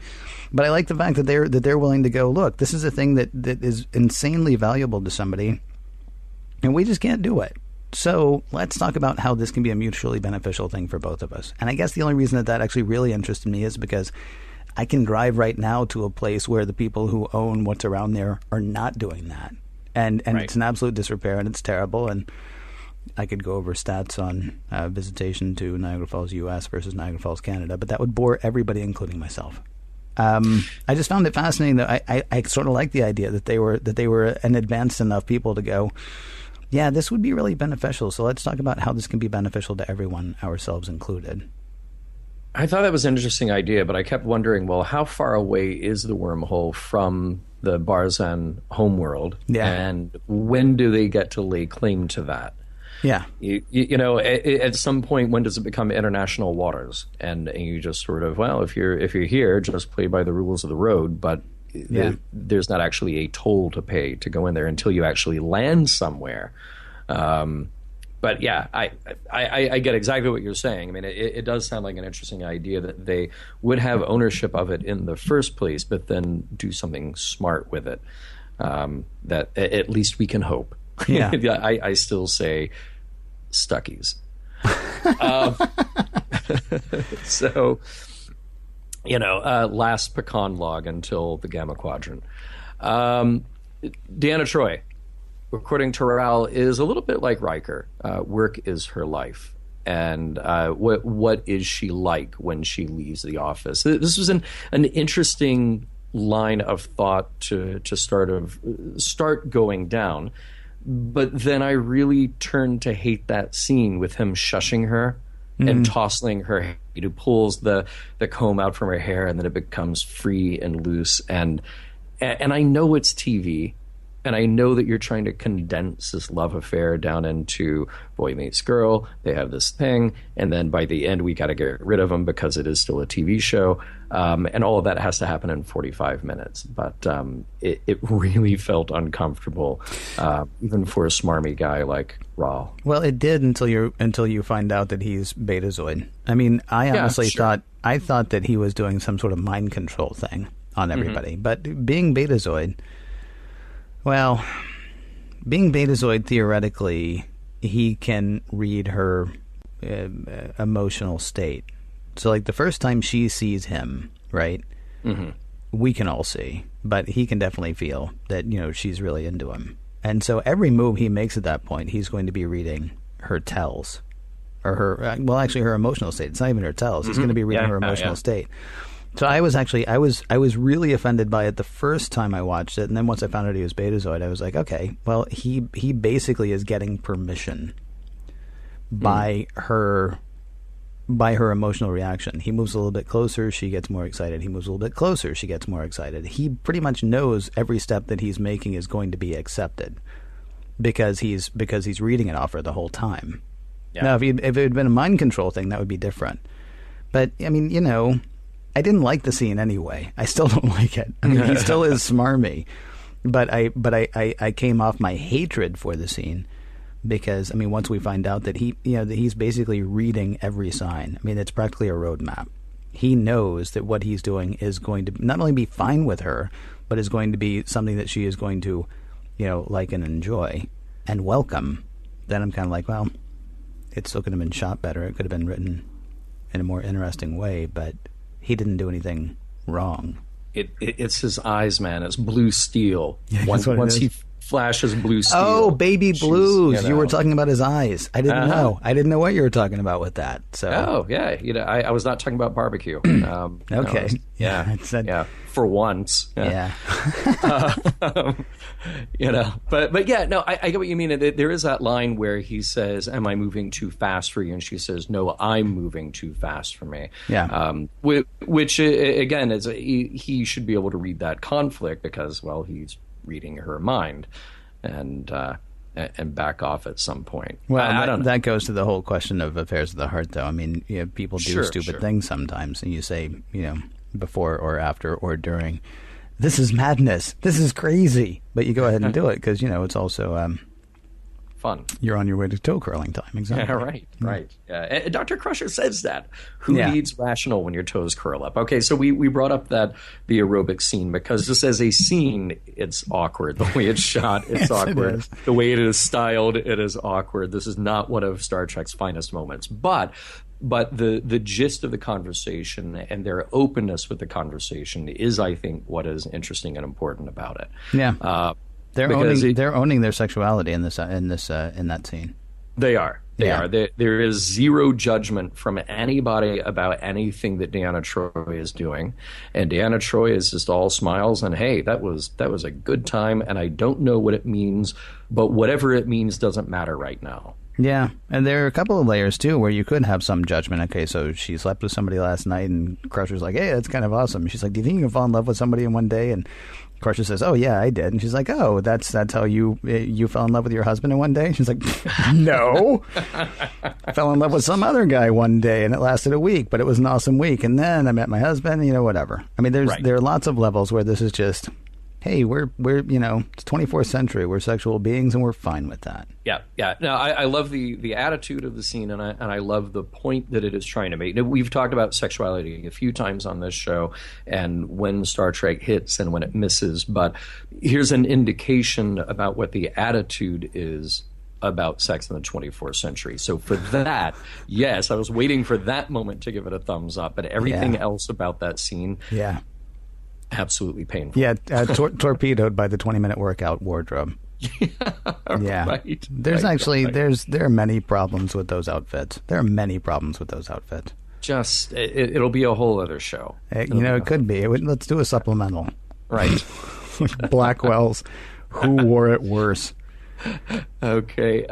C: But I like the fact that they're willing to go, look, this is a thing that is insanely valuable to somebody, and we just can't do it. So let's talk about how this can be a mutually beneficial thing for both of us. And I guess the only reason that actually really interested me is because I can drive right now to a place where the people who own what's around there are not doing that. And right. It's an absolute disrepair, and it's terrible. And I could go over stats on visitation to Niagara Falls, U.S. versus Niagara Falls, Canada, but that would bore everybody, including myself. I just found it fascinating that I sort of like the idea that they were an advanced enough people to go, yeah, this would be really beneficial. So let's talk about how this can be beneficial to everyone, ourselves included.
B: I thought that was an interesting idea, but I kept wondering, well, how far away is the wormhole from the Barzan homeworld? Yeah. And when do they get to lay claim to that?
C: Yeah.
B: At some point, when does it become international waters? And you just sort of, well, if you're here, just play by the rules of the road, but there's not actually a toll to pay to go in there until you actually land somewhere. But yeah, I get exactly what you're saying. I mean, it does sound like an interesting idea that they would have ownership of it in the first place, but then do something smart with it. That at least we can hope. Yeah, I still say Stuckies. So, last pecan log until the Gamma Quadrant. Deanna Troi, according to Raoul, is a little bit like Riker. Work is her life. And what is she like when she leaves the office? This was an interesting line of thought to start going down. But then I really turned to hate that scene with him shushing her and tossing her hair. He pulls the comb out from her hair, and then it becomes free and loose. And I know it's TV, And I know that you're trying to condense this love affair down into boy meets girl. They have this thing, and then by the end, we got to get rid of them because it is still a TV show. And all of that has to happen in 45 minutes. But it really felt uncomfortable, even for a smarmy guy like Raul.
C: Well, it did until you find out that he's Betazoid. I mean, I honestly thought that he was doing some sort of mind control thing on everybody. But being Betazoid, well, being Betazoid, theoretically, he can read her emotional state. So, like, the first time she sees him, right, we can all see, but he can definitely feel that, she's really into him. And so every move he makes at that point, he's going to be reading her tells. Or her, well, actually, her emotional state. It's not even her tells. He's going to be reading her emotional state. So I was really offended by it the first time I watched it, and then once I found out he was Betazoid, I was like, okay, well, he basically is getting permission by her emotional reaction. He moves a little bit closer, she gets more excited. He moves a little bit closer, she gets more excited. He pretty much knows every step that he's making is going to be accepted because he's reading it off her the whole time. Yeah. Now, if it had been a mind control thing, that would be different. But I mean, I didn't like the scene anyway. I still don't like it. I mean, he still is smarmy, but I came off my hatred for the scene because, I mean, once we find out that that he's basically reading every sign. I mean, it's practically a roadmap. He knows that what he's doing is going to not only be fine with her, but is going to be something that she is going to, like and enjoy and welcome. Then I'm kind of like, well, it still could have been shot better. It could have been written in a more interesting way, but he didn't do anything wrong.
B: It's his eyes, man. It's blue steel.
C: Yeah,
B: once he flashes blue steel.
C: Oh, baby blues. You were talking about his eyes. I didn't know. I didn't know what you were talking about with that. So.
B: Oh, yeah. I was not talking about barbecue.
C: Okay.
B: For once.
C: Yeah.
B: But yeah, no, I get what you mean. There is that line where he says, "Am I moving too fast for you?" And she says, "No, I'm moving too fast for me."
C: Yeah.
B: Which again is he should be able to read that conflict because, well, he's reading her mind, and back off at some point.
C: Well, I don't know. That goes to the whole question of affairs of the heart, though. I mean, people do stupid things sometimes, and you say, before or after or during, "This is madness. This is crazy." But you go ahead and do it because, it's also
B: fun.
C: You're on your way to toe curling time. Exactly.
B: Yeah, right. Yeah. Dr. Crusher says that. Who needs rational when your toes curl up? Okay, so we brought up the aerobic scene because just as a scene, it's awkward. The way it's shot, it's awkward.
C: It is.
B: The way it is styled, it is awkward. This is not one of Star Trek's finest moments. But the gist of the conversation and their openness with the conversation is, I think, what is interesting and important about it.
C: Yeah. They're owning their sexuality in that scene.
B: They are. They are. There is zero judgment from anybody about anything that Deanna Troi is doing, and Deanna Troi is just all smiles and, hey, that was a good time, and I don't know what it means, but whatever it means doesn't matter right now.
C: Yeah, and there are a couple of layers too where you could have some judgment. Okay, so she slept with somebody last night, and Crusher's like, "Hey, that's kind of awesome." She's like, "Do you think you can fall in love with somebody in one day?" And Crusher says, "Oh yeah, I did." And she's like, "Oh, that's how you fell in love with your husband in one day?" And she's like, "No, I fell in love with some other guy one day, and it lasted a week, but it was an awesome week. And then I met my husband. Whatever. I mean, there are lots of levels where this is just, hey, we're it's 24th century. We're sexual beings, and we're fine with that.
B: Yeah. No, I love the attitude of the scene, and I love the point that it is trying to make. Now, we've talked about sexuality a few times on this show, and when Star Trek hits and when it misses. But here's an indication about what the attitude is about sex in the 24th century. So for that, yes, I was waiting for that moment to give it a thumbs up, but everything else about that scene, absolutely painful.
C: Yeah, torpedoed by the 20-minute workout wardrobe. Yeah.
B: Right.
C: There are many problems with those outfits.
B: Just it'll be a whole other show.
C: It could be. Let's do a supplemental.
B: Right.
C: Blackwell's Who Wore It Worse.
B: Okay.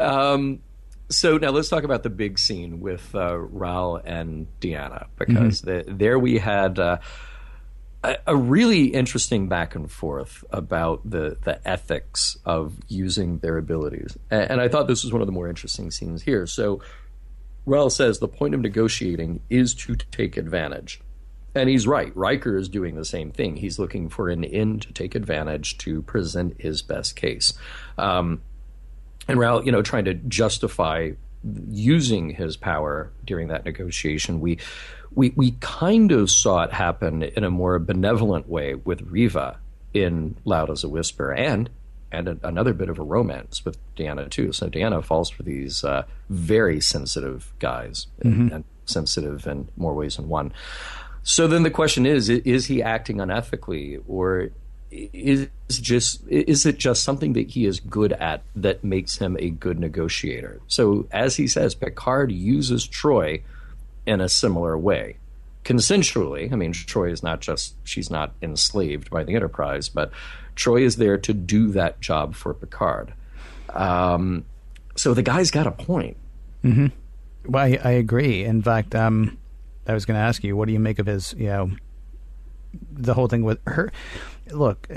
B: So now let's talk about the big scene with Raul and Deanna, because there we had a really interesting back and forth about the ethics of using their abilities. And I thought this was one of the more interesting scenes here. So Raul says the point of negotiating is to take advantage. And he's right. Riker is doing the same thing. He's looking for an in to take advantage to present his best case. And Raul, trying to justify using his power during that negotiation, we kind of saw it happen in a more benevolent way with Riva in Loud as a Whisper, and another bit of a romance with Deanna too. So Deanna falls for these very sensitive guys, and sensitive in more ways than one. So then the question is he acting unethically, or is it just something that he is good at that makes him a good negotiator? So as he says, Picard uses Troi in a similar way, consensually. I mean, Troi is she's not enslaved by the Enterprise, but Troi is there to do that job for Picard. So the guy's got a point.
C: Mm-hmm. Well, I agree. In fact, I was going to ask you, what do you make of his, the whole thing with her? Look,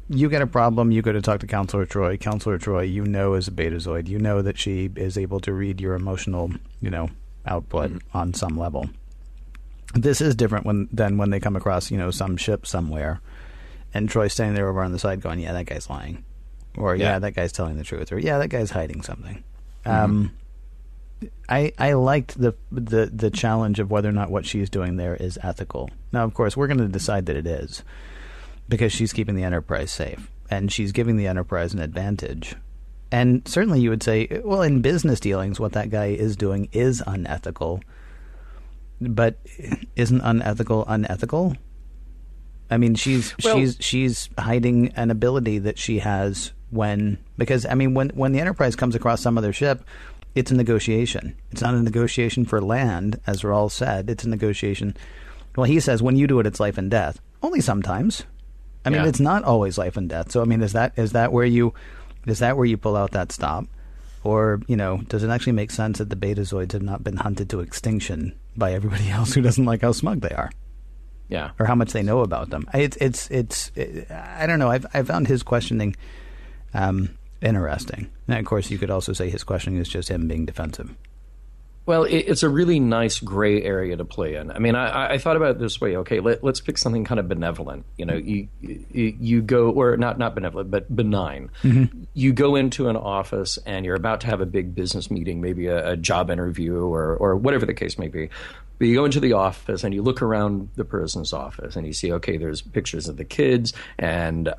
C: you get a problem, you go to talk to Counselor Troi. Counselor Troi, is a Betazoid. You know that she is able to read your emotional, output on some level. This is different than when they come across, some ship somewhere, and Troy's standing there over on the side going, yeah, that guy's lying. Or, yeah, that guy's telling the truth. Or, yeah, that guy's hiding something. I liked the challenge of whether or not what she's doing there is ethical. Now, of course, we're going to decide that it is, because she's keeping the Enterprise safe, and she's giving the Enterprise an advantage. And certainly you would say, well, in business dealings, what that guy is doing is unethical. But isn't unethical? I mean, she's hiding an ability that she has when the Enterprise comes across some other ship, it's a negotiation. It's not a negotiation for land, as Raul said. It's a negotiation. Well, he says when you do it, it's life and death. Only sometimes. I mean, it's not always life and death. So, I mean, is that where you pull out that stop, or does it actually make sense that the Betazoids have not been hunted to extinction by everybody else who doesn't like how smug they are?
B: Yeah,
C: or how much they know about them. It's I don't know. I found his questioning interesting. And of course, you could also say his questioning is just him being defensive.
B: Well, it's a really nice gray area to play in. I mean, I thought about it this way. Okay, let's pick something kind of benevolent. You go, or not benevolent, but benign. Mm-hmm. You go into an office and you're about to have a big business meeting, maybe a job interview or whatever the case may be. But you go into the office and you look around the person's office and you see, okay, there's pictures of the kids, and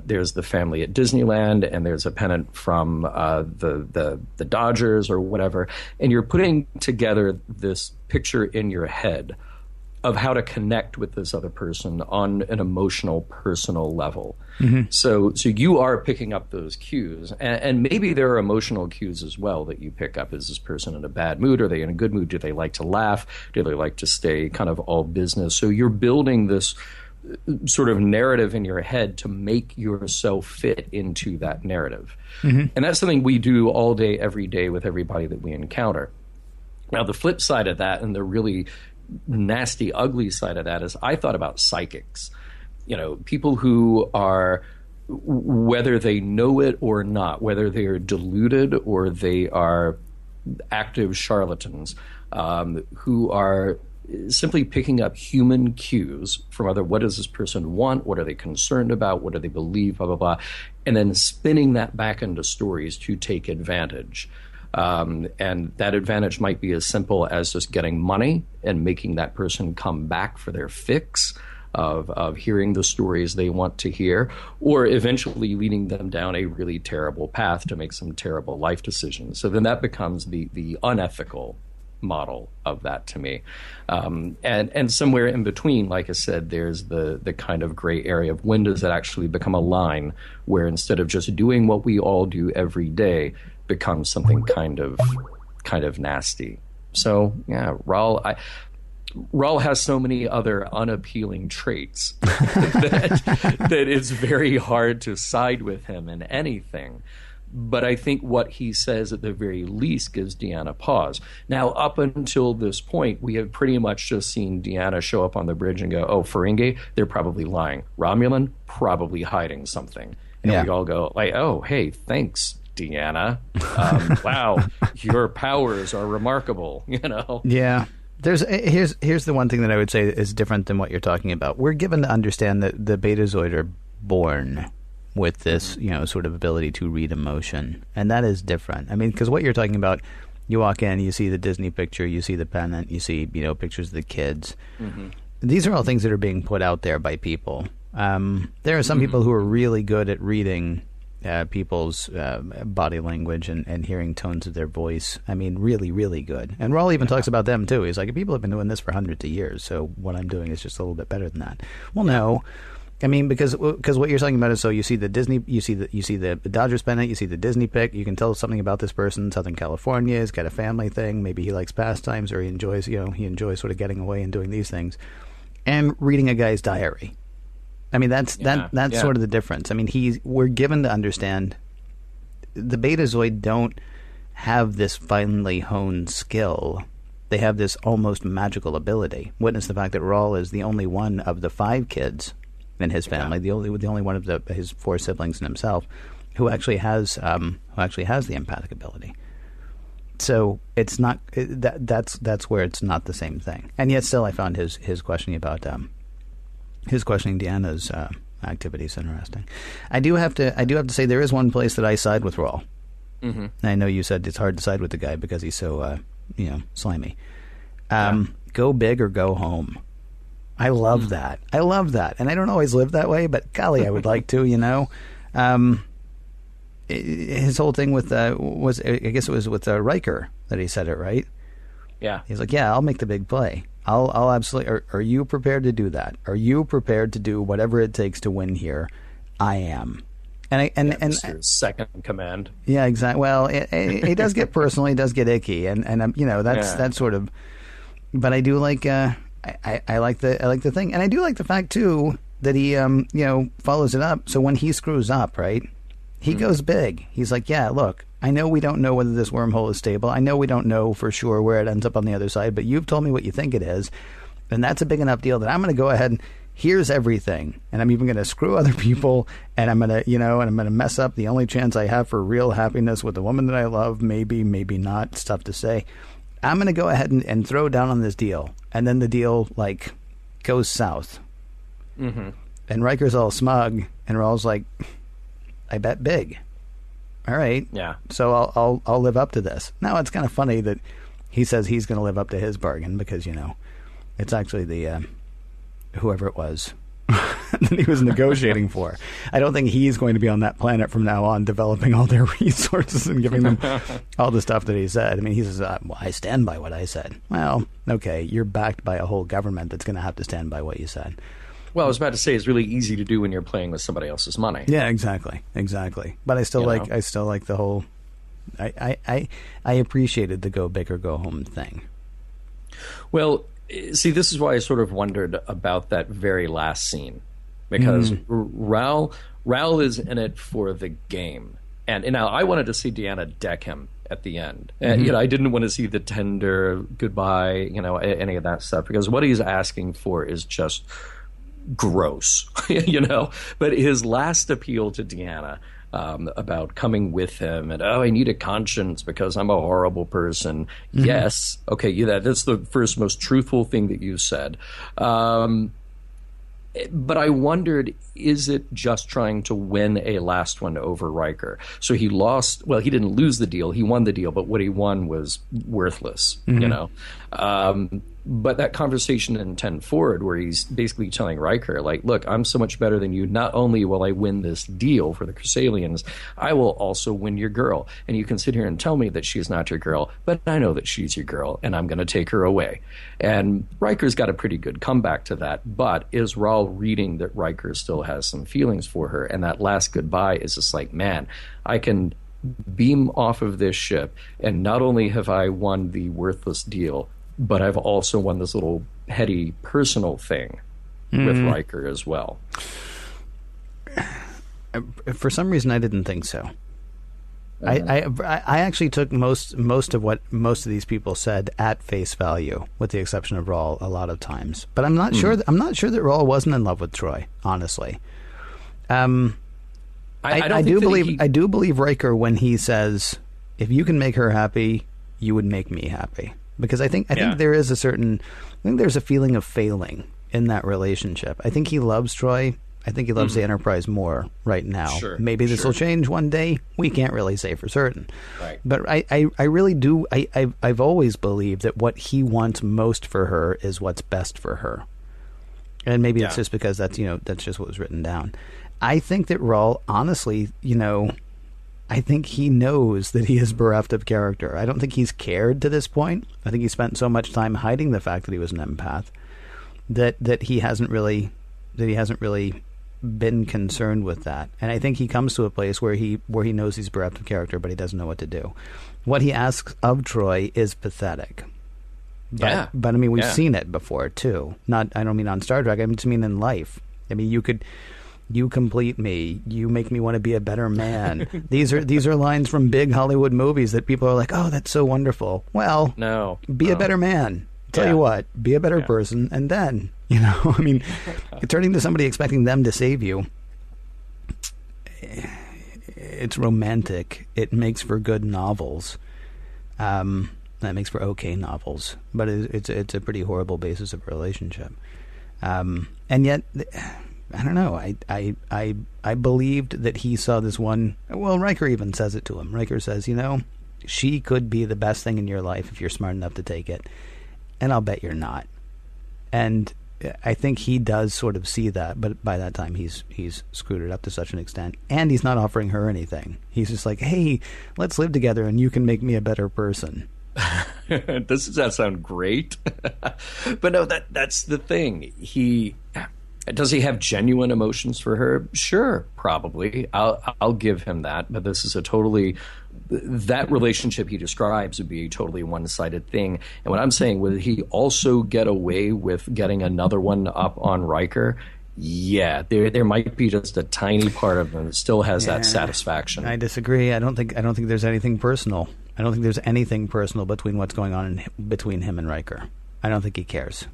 B: there's the family at Disneyland, and there's a pennant from the Dodgers or whatever, and you're putting together this picture in your head of how to connect with this other person on an emotional, personal level. Mm-hmm. So you are picking up those cues, and maybe there are emotional cues as well that you pick up. Is this person in a bad mood? Are they in a good mood? Do they like to laugh? Do they like to stay kind of all business? So you're building this sort of narrative in your head to make yourself fit into that narrative. Mm-hmm. And that's something we do all day, every day with everybody that we encounter. Now, the flip side of that, and the really nasty, ugly side of that, is I thought about psychics. People who are, whether they know it or not, whether they are deluded or they are active charlatans, who are simply picking up human cues from what does this person want, what are they concerned about, what do they believe, blah, blah, blah, and then spinning that back into stories to take advantage. And that advantage might be as simple as just getting money and making that person come back for their fix of hearing the stories they want to hear, or eventually leading them down a really terrible path to make some terrible life decisions. So then that becomes the unethical model of that to me. And somewhere in between, like I said, there's the kind of gray area of when does it actually become a line where instead of just doing what we all do every day, becomes something kind of nasty. So yeah, Raul has so many other unappealing traits that it's very hard to side with him in anything. But I think what he says at the very least gives Deanna pause. Now, up until this point, we have pretty much just seen Deanna show up on the bridge and go, oh, Ferengi, they're probably lying. Romulan, probably hiding something. And we all go like, oh, hey, thanks, Deanna. Wow, your powers are remarkable, you know?
C: Yeah. Here's the one thing that I would say is different than what you're talking about. We're given to understand that the Betazoid are born with this, sort of ability to read emotion. And that is different. I mean, because what you're talking about, you walk in, you see the Disney picture, you see the pennant, you see, pictures of the kids. Mm-hmm. These are all things that are being put out there by people. There are some people who are really good at reading people's body language and hearing tones of their voice. I mean, really, really good. And Raul even talks about them, too. He's like, people have been doing this for hundreds of years, so what I'm doing is just a little bit better than that. Well, no. I mean, because what you're talking about is, so you see the Disney, you see the Dodgers pennant, you see the Disney pick, you can tell something about this person. Southern California, he's got a family thing, maybe he likes pastimes, or he enjoys sort of getting away and doing these things, and reading a guy's diary. I mean, that's sort of the difference. I mean, we're given to understand the Betazoid don't have this finely honed skill. They have this almost magical ability. Witness the fact that Raul is the only one of the 5 kids in his family, the only one of his 4 siblings and himself, who actually has the empathic ability. So it's not that's where it's not the same thing. And yet still, I found his questioning about his questioning Deanna's activities interesting. I do have to say there is one place that I side with Raul. Mm-hmm. I know you said it's hard to side with the guy because he's so slimy. Go big or go home. I love that. I love that. And I don't always live that way, but golly, I would like to, his whole thing with was, I guess it was with Riker that he said it, right? Yeah. He's like, yeah, I'll make the big play. I'll absolutely. Are you prepared to do that? Are you prepared to do whatever it takes to win here? I am. And
B: Mr. Second in Command.
C: Yeah, exactly. Well, it does get personal. It does get icky, and that's sort of. But I do like. I like the thing, and I do like the fact too that he follows it up. So when he screws up, right, he goes big. He's like, yeah, look, I know we don't know whether this wormhole is stable. I know we don't know for sure where it ends up on the other side, but you've told me what you think it is, and that's a big enough deal that I'm going to go ahead and here's everything, and I'm even going to screw other people, and I'm going to mess up the only chance I have for real happiness with the woman that I love. Maybe not. It's tough to say. I'm going to go ahead and throw down on this deal. And then the deal, goes south. Mm-hmm. And Riker's all smug, and Raul's like, I bet big. All right. Yeah. So I'll live up to this. Now, it's kind of funny that he says he's going to live up to his bargain because, it's actually the whoever it was that he was negotiating for. I don't think he's going to be on that planet from now on developing all their resources and giving them all the stuff that he said. I mean, he says, well, I stand by what I said. Well, okay, you're backed by a whole government that's going to have to stand by what you said.
B: Well, I was about to say it's really easy to do when you're playing with somebody else's money.
C: Yeah, exactly. But I still like the whole I appreciated the go big or go home thing.
B: Well, see, this is why I sort of wondered about that very last scene, because Raul is in it for the game, and now I wanted to see Deanna deck him at the end, and I didn't want to see the tender goodbye, any of that stuff, because what he's asking for is just gross, But his last appeal to Deanna. About coming with him and I need a conscience because I'm a horrible person. Mm-hmm. Yes, okay, that's the first most truthful thing that you said. But I wondered, is it just trying to win a last one over Riker? So he lost. Well, he didn't lose the deal; he won the deal. But what he won was worthless. But that conversation in 10 Forward, where he's basically telling Riker, look, I'm so much better than you. Not only will I win this deal for the Crusalians, I will also win your girl. And you can sit here and tell me that she's not your girl, but I know that she's your girl, and I'm going to take her away. And Riker's got a pretty good comeback to that. But is Raul reading that Riker still has some feelings for her? And that last goodbye is just like, man, I can beam off of this ship, and not only have I won the worthless deal, but I've also won this little petty personal thing with Riker as well.
C: For some reason, I didn't think so. I actually took most of what most of these people said at face value, with the exception of Raul a lot of times. But I'm not sure. I'm not sure that Raul wasn't in love with Troi. Honestly, I do believe Riker when he says, "If you can make her happy, you would make me happy." Because I think there is there's a feeling of failing in that relationship. I think he loves Troi. I think he loves the Enterprise more right now.
B: Sure,
C: maybe this will change one day. We can't really say for certain.
B: Right.
C: But I really do. I've always believed that what he wants most for her is what's best for her. And maybe it's just because that's just what was written down. I think that Raul, honestly, I think he knows that he is bereft of character. I don't think he's cared to this point. I think he spent so much time hiding the fact that he was an empath that he hasn't really been concerned with that. And I think he comes to a place where he knows he's bereft of character, but he doesn't know what to do. What he asks of Troi is pathetic. But I mean, we've seen it before too. I don't mean on Star Trek. I just mean in life. I mean, you complete me. You make me want to be a better man. These are lines from big Hollywood movies that people are like, "Oh, that's so wonderful." Well, be a better man. Tell you what, be a better person, and then, I mean, turning to somebody expecting them to save you, it's romantic. It makes for good novels. That makes for okay novels, but it's a pretty horrible basis of a relationship. And yet, I don't know. I believed that he saw this one. Well, Riker even says it to him. Riker says, she could be the best thing in your life if you're smart enough to take it. And I'll bet you're not. And I think he does sort of see that, but by that time he's screwed it up to such an extent. And he's not offering her anything. He's just like, hey, let's live together and you can make me a better person.
B: Does that sound great? But no, that's the thing. Does he have genuine emotions for her? Sure, probably. I'll give him that. But this is that relationship he describes would be a totally one-sided thing. And what I'm saying, would he also get away with getting another one up on Riker? Yeah, there might be just a tiny part of him that still has that satisfaction.
C: I disagree. I don't think there's anything personal. I don't think there's anything personal between what's going on between him and Riker. I don't think he cares.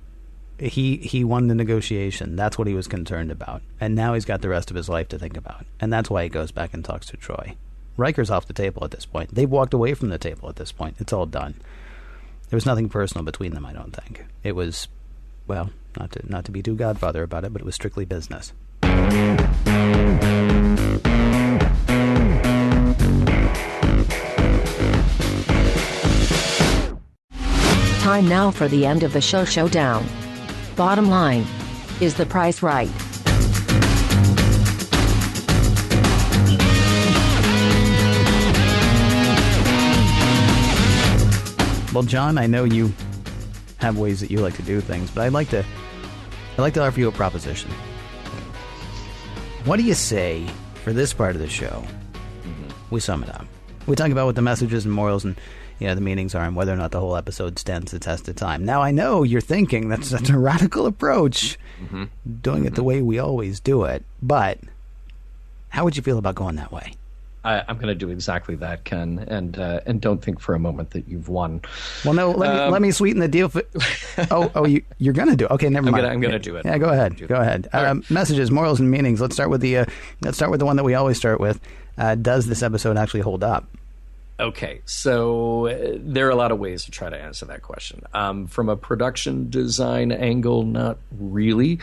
C: He won the negotiation. That's what he was concerned about. And now he's got the rest of his life to think about. And that's why he goes back and talks to Troi. Riker's off the table at this point. They've walked away from the table at this point. It's all done. There was nothing personal between them, I don't think. It was, well, not to be too Godfather about it, but it was strictly business.
A: Time now for the end of the show showdown. Bottom line, is the price right?
C: Well, John, I know you have ways that you like to do things, but I'd like to offer you a proposition. What do you say for this part of the show? We sum it up. We talk about what the messages and morals and the meanings are, and whether or not the whole episode stands the test of time. Now, I know you're thinking that's a radical approach, doing it the way we always do it, but how would you feel about going that way?
B: I'm going to do exactly that, Ken, and don't think for a moment that you've won.
C: Well, no, let me sweeten the deal. You're going to do it. Okay, never mind.
B: I'm going to do it.
C: Yeah, go ahead. Right. Messages, morals, and meanings. Let's start with the one that we always start with. Does this episode actually hold up?
B: Okay, so there are a lot of ways to try to answer that question. From a production design angle, not really.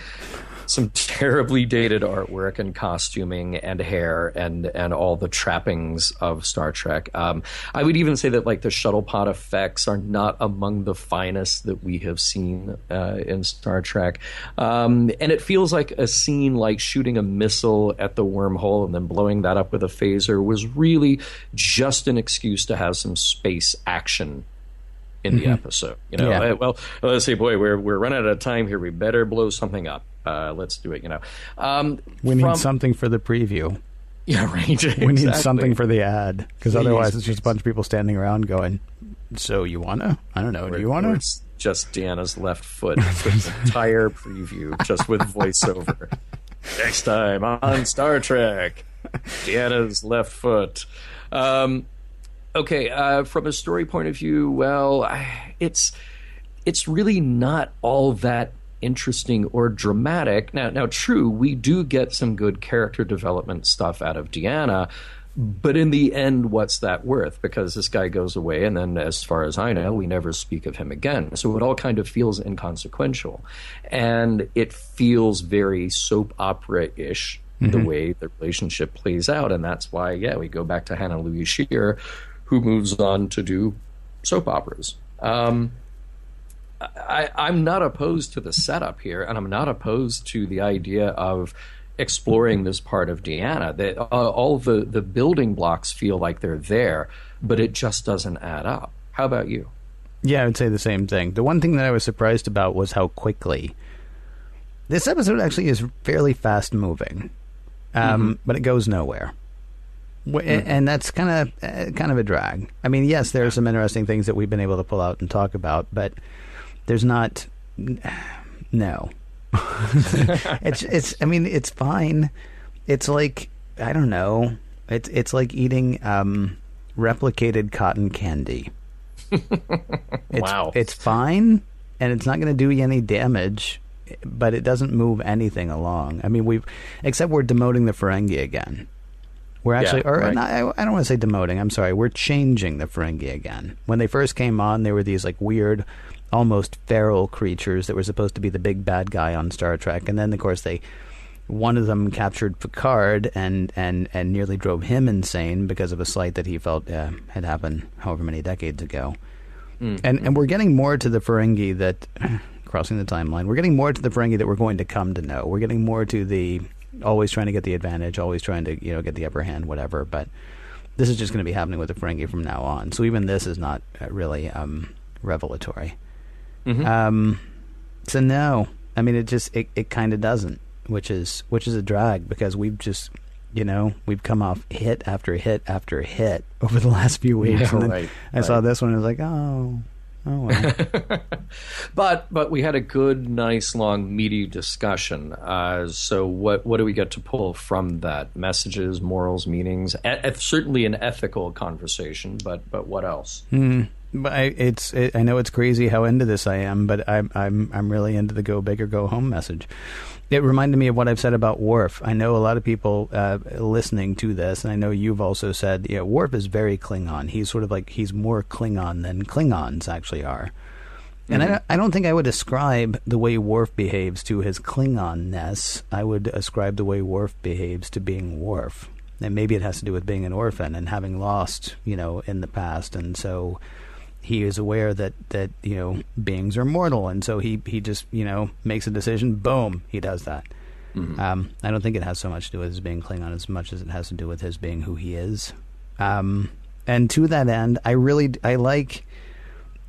B: Some terribly dated artwork and costuming and hair and all the trappings of Star Trek. I would even say that the shuttle pod effects are not among the finest that we have seen in Star Trek. And it feels like a scene like shooting a missile at the wormhole and then blowing that up with a phaser was really just an excuse to have some space action in the episode. Well, let's say, boy, we're running out of time here. We better blow something up. Let's do it.
C: We need something for the preview.
B: Yeah, right. Exactly.
C: We need something for the ad, because otherwise it's just a bunch of people standing around going, "So you wanna? I don't know. Do you wanna?"
B: It's just Deanna's left foot for the entire preview, just with voiceover. Next time on Star Trek, Deanna's left foot. Okay, from a story point of view, well, it's really not all that interesting or dramatic. Now, true, we do get some good character development stuff out of Deanna, but in the end, what's that worth? Because this guy goes away, and then, as far as I know, we never speak of him again. So it all kind of feels inconsequential, and it feels very soap opera-ish, the way the relationship plays out, and that's why, we go back to Hannah Louise Shear, who moves on to do soap operas. I'm not opposed to the setup here, and I'm not opposed to the idea of exploring this part of Deanna. All the building blocks feel like they're there, but it just doesn't add up. How about you?
C: Yeah, I would say the same thing. The one thing that I was surprised about was how quickly this episode actually is fairly fast moving, but it goes nowhere. And that's kind of a drag. I mean, yes, there are some interesting things that we've been able to pull out and talk about, but there's not. No, it's. I mean, it's fine. It's like, I don't know. It's like eating replicated cotton candy.
B: Wow,
C: it's fine, and it's not going to do you any damage, but it doesn't move anything along. I mean, except we're demoting the Ferengi again. We're actually, I don't want to say demoting, I'm sorry, we're changing the Ferengi again. When they first came on, they were these like weird, almost feral creatures that were supposed to be the big bad guy on Star Trek. And then, of course, one of them captured Picard and nearly drove him insane because of a slight that he felt had happened however many decades ago. And we're getting more to the Ferengi that, crossing the timeline, we're getting more to the Ferengi that we're going to come to know. We're getting more to the always trying to get the advantage, always trying to get the upper hand, whatever. But this is just going to be happening with the Ferengi from now on. So even this is not really revelatory. So no, I mean it kind of doesn't, which is a drag, because we've just we've come off hit after hit after hit over the last few weeks. And then I saw this one and I was like, oh well.
B: But we had a good, nice, long, meaty discussion. So what do we get to pull from that? Messages, morals, meanings. Certainly an ethical conversation, but what else?
C: But I know it's crazy how into this I am, but I'm really into the go big or go home message. It reminded me of what I've said about Worf. I know a lot of people listening to this, and I know you've also said, Worf is very Klingon. He's sort of like, he's more Klingon than Klingons actually are. And I don't think I would ascribe the way Worf behaves to his Klingon-ness. I would ascribe the way Worf behaves to being Worf. And maybe it has to do with being an orphan and having lost, in the past. And so he is aware that beings are mortal, and so he just makes a decision. Boom, he does that. I don't think it has so much to do with his being Klingon as much as it has to do with his being who he is. And to that end, I like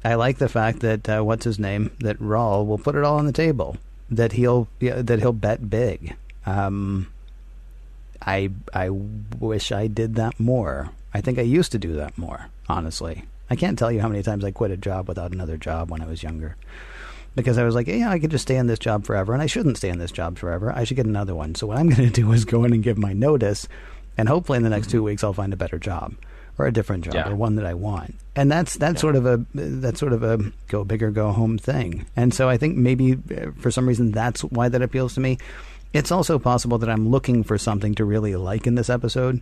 C: the fact that what's his name, that Raul will put it all on the table. That he'll bet big. I wish I did that more. I think I used to do that more, honestly. I can't tell you how many times I quit a job without another job when I was younger. Because I was like, I could just stay in this job forever, and I shouldn't stay in this job forever. I should get another one. So what I'm going to do is go in and give my notice, and hopefully in the next 2 weeks I'll find a better job, or a different job, or one that I want. And that's sort of a go big or go home thing. And so I think maybe for some reason that's why that appeals to me. It's also possible that I'm looking for something to really like in this episode.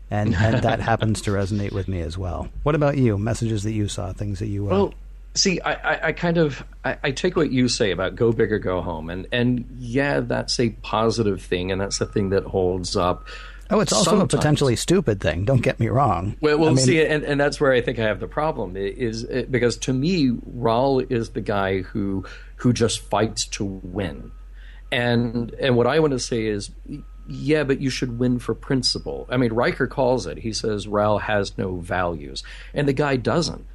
C: And that happens to resonate with me as well. What about you? Messages that you saw, things that you...
B: Well, see, I take what you say about go big or go home. And yeah, that's a positive thing, and that's the thing that holds up.
C: Oh, it's also a potentially stupid thing. Don't get me wrong.
B: Well, see, and that's where I think I have the problem, because to me, Raul is the guy who just fights to win. And what I want to say is... Yeah, but you should win for principle. I mean, Riker calls it. He says Raul has no values, and the guy doesn't.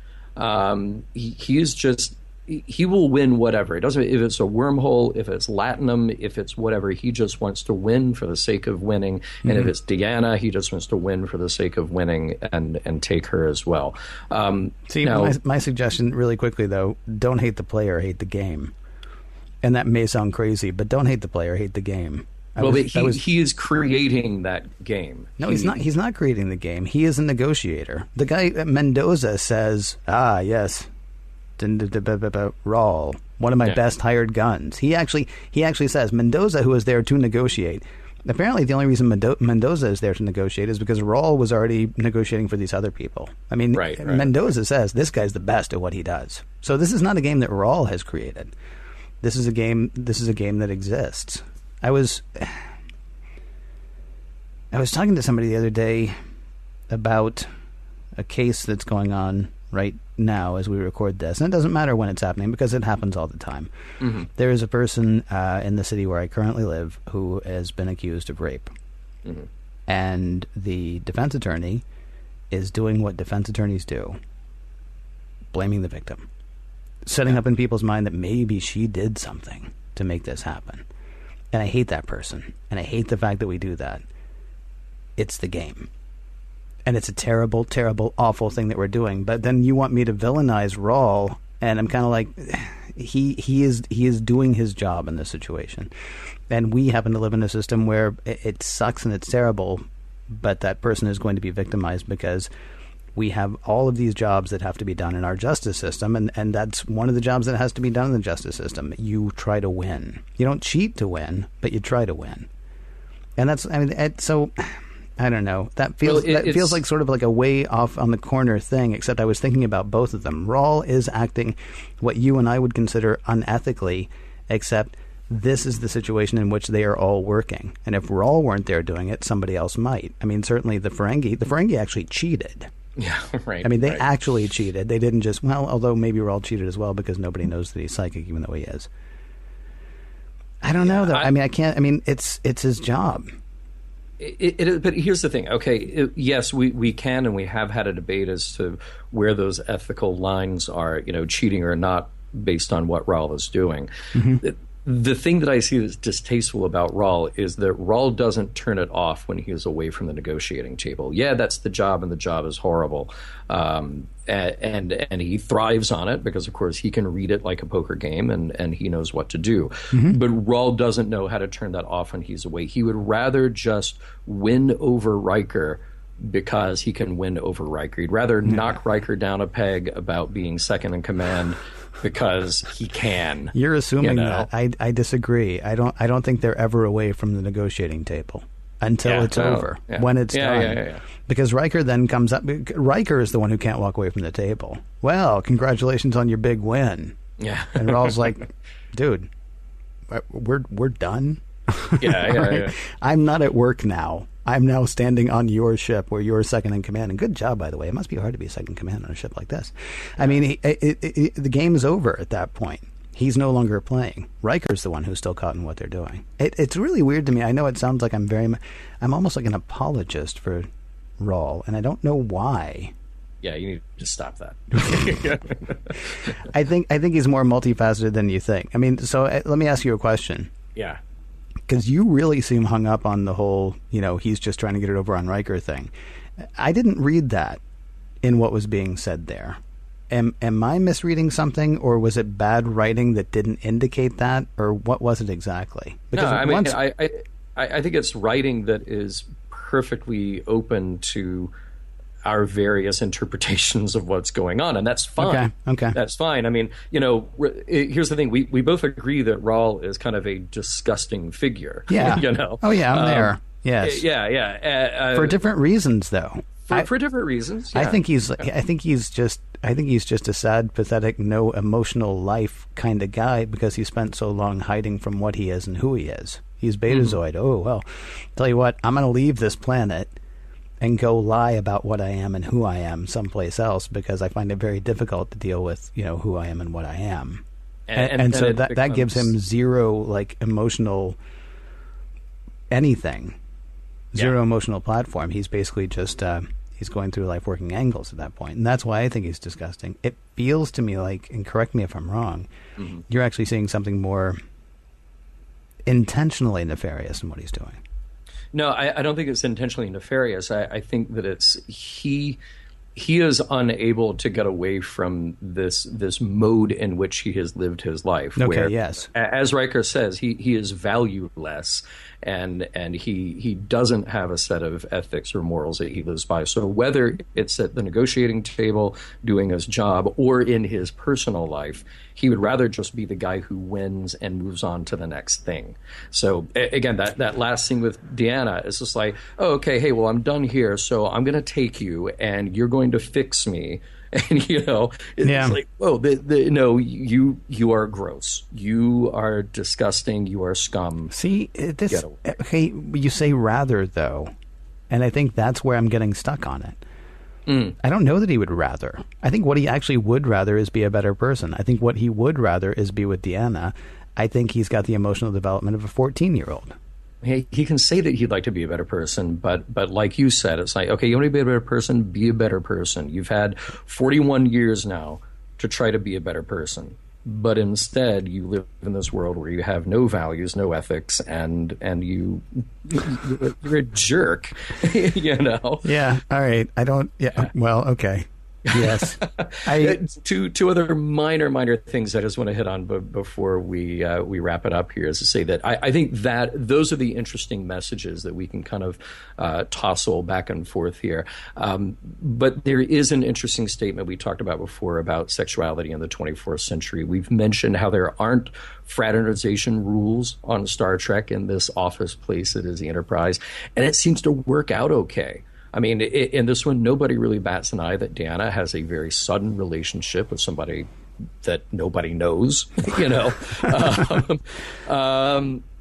B: He will win whatever. It doesn't, if it's a wormhole, if it's Latinum, if it's whatever. He just wants to win for the sake of winning. And if it's Deanna, he just wants to win for the sake of winning and take her as well.
C: See, my suggestion, really quickly though, don't hate the player, hate the game. And that may sound crazy, but don't hate the player, hate the game.
B: He is creating that game.
C: No, he's not. He's not creating the game. He is a negotiator. The guy Mendoza says, yes, Rawl, one of my best hired guns. He actually says Mendoza, who was there to negotiate. Apparently, the only reason Mendoza is there to negotiate is because Rawl was already negotiating for these other people. I mean, Mendoza says this guy's the best at what he does. So this is not a game that Rawl has created. This is a game that exists. I was talking to somebody the other day about a case that's going on right now as we record this, and it doesn't matter when it's happening because it happens all the time. Mm-hmm. There is a person in the city where I currently live who has been accused of rape. Mm-hmm. And the defense attorney is doing what defense attorneys do, blaming the victim, setting up in people's mind that maybe she did something to make this happen. And I hate that person, and I hate the fact that we do that. It's the game. And it's a terrible, terrible, awful thing that we're doing. But then you want me to villainize Rawl, and I'm kind of like, he is doing his job in this situation. And we happen to live in a system where it sucks and it's terrible, but that person is going to be victimized because we have all of these jobs that have to be done in our justice system, and that's one of the jobs that has to be done in the justice system. You try to win. You don't cheat to win, but you try to win. And that's, I mean, so... I don't know. That feels feels like sort of like a way off on the corner thing, except I was thinking about both of them. Rawl is acting what you and I would consider unethically, except this is the situation in which they are all working. And if Rawl weren't there doing it, somebody else might. I mean, certainly the Ferengi actually cheated.
B: Yeah, right.
C: I mean, they actually cheated. They didn't just, although maybe Rawl cheated as well because nobody knows that he's psychic, even though he is. I don't know, though. It's his job.
B: But here's the thing. Okay, yes, we can and we have had a debate as to where those ethical lines are, cheating or not based on what Rawl is doing. Mm-hmm. The thing that I see that's distasteful about Rawl is that Rawl doesn't turn it off when he is away from the negotiating table. Yeah, that's the job, and the job is horrible. And he thrives on it because, of course, he can read it like a poker game, and he knows what to do. Mm-hmm. But Rawl doesn't know how to turn that off when he's away. He would rather just win over Riker because he can win over Riker. He'd rather knock Riker down a peg about being second in command because he can.
C: You're assuming that. I disagree. I don't think they're ever away from the negotiating table until it's over. Yeah. When it's done. Yeah. Because Riker then comes up. Riker is the one who can't walk away from the table. Well, congratulations on your big win. Yeah. And Rawl's like, dude, we're done.
B: Yeah.
C: I'm not at work now. I'm now standing on your ship where you're second in command. And good job, by the way. It must be hard to be second in command on a ship like this. I mean, the game is over at that point. He's no longer playing. Riker's the one who's still caught in what they're doing. It's really weird to me. I know it sounds like I'm almost like an apologist for Rawl, and I don't know why.
B: Yeah, you need to stop that.
C: I think he's more multifaceted than you think. I mean, so let me ask you a question.
B: Yeah.
C: Because you really seem hung up on the whole, he's just trying to get it over on Riker thing. I didn't read that in what was being said there. Am I misreading something, or was it bad writing that didn't indicate that, or what was it exactly?
B: Because I think it's writing that is perfectly open to our various interpretations of what's going on, and that's fine.
C: Okay.
B: That's fine. I mean, here's the thing. We both agree that Rawl is kind of a disgusting figure.
C: Yeah. Oh, yeah, I'm there. Yes.
B: Yeah.
C: For different reasons, though.
B: For different reasons. Yeah.
C: I think he's just a sad, pathetic, no emotional life kind of guy because he spent so long hiding from what he is and who he is. He's Betazoid. Mm-hmm. Oh, well, tell you what, I'm going to leave this planet and go lie about what I am and who I am someplace else because I find it very difficult to deal with, who I am and what I am. And so that gives him zero, emotional anything. Zero emotional platform. He's basically just, he's going through life working angles at that point. And that's why I think he's disgusting. It feels to me like, and correct me if I'm wrong, you're actually seeing something more intentionally nefarious in what he's doing.
B: No, I don't think it's intentionally nefarious. I think that it's he is unable to get away from this mode in which he has lived his life.
C: Okay,
B: where,
C: yes.
B: As Riker says, he is valueless, and he doesn't have a set of ethics or morals that he lives by. So whether it's at the negotiating table doing his job or in his personal life, he would rather just be the guy who wins and moves on to the next thing. So again, that last scene with Deanna is just like, oh, okay, hey, well, I'm done here, so I'm going to take you, and you're going to fix me. And, it's like, whoa, no, you are gross. You are disgusting. You are scum.
C: See, okay, you say rather, though, and I think that's where I'm getting stuck on it. I don't know that he would rather. I think what he actually would rather is be a better person. I think what he would rather is be with Deanna. I think he's got the emotional development of a 14-year-old.
B: He can say that he'd like to be a better person, but like you said, it's like, okay, you want to be a better person? Be a better person. You've had 41 years now to try to be a better person. But instead, you live in this world where you have no values, no ethics, and you're a jerk,
C: Yeah. All right. I don't. Yeah. Well. Okay. Yes.
B: Two other minor things I just want to hit on before we wrap it up here is to say that I think that those are the interesting messages that we can kind of tossle back and forth here. But there is an interesting statement we talked about before about sexuality in the 24th century. We've mentioned how there aren't fraternization rules on Star Trek in this office place that is the Enterprise, and it seems to work out okay. I mean, in this one, nobody really bats an eye that Deanna has a very sudden relationship with somebody that nobody knows,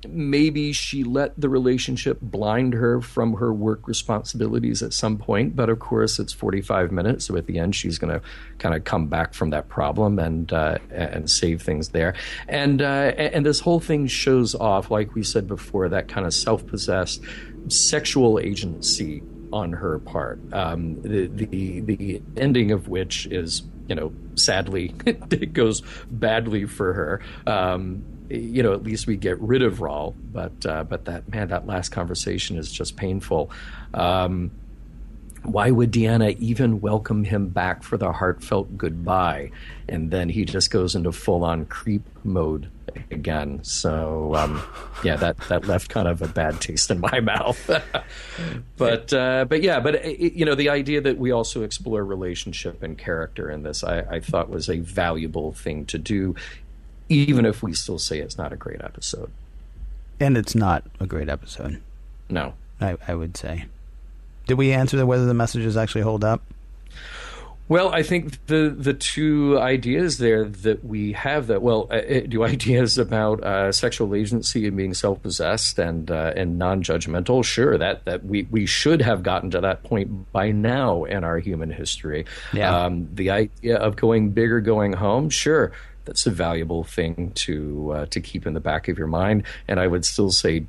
B: Maybe she let the relationship blind her from her work responsibilities at some point, but of course it's 45 minutes, so at the end she's going to kind of come back from that problem and save things there. And this whole thing shows off, like we said before, that kind of self-possessed sexual agency on her part, the ending of which is, sadly, it goes badly for her. At least we get rid of Raul, but that last conversation is just painful. Why would Deanna even welcome him back for the heartfelt goodbye? And then he just goes into full-on creep mode again. So, that left kind of a bad taste in my mouth. But the idea that we also explore relationship and character in this, I thought was a valuable thing to do, even if we still say it's not a great episode.
C: And it's not a great episode.
B: No.
C: I would say. Did we answer whether the messages actually hold up?
B: Well, I think the two ideas there that we have do ideas about sexual agency and being self-possessed and non-judgmental. Sure, that we should have gotten to that point by now in our human history. Yeah. The idea of going big or going home, sure, that's a valuable thing to keep in the back of your mind. And I would still say,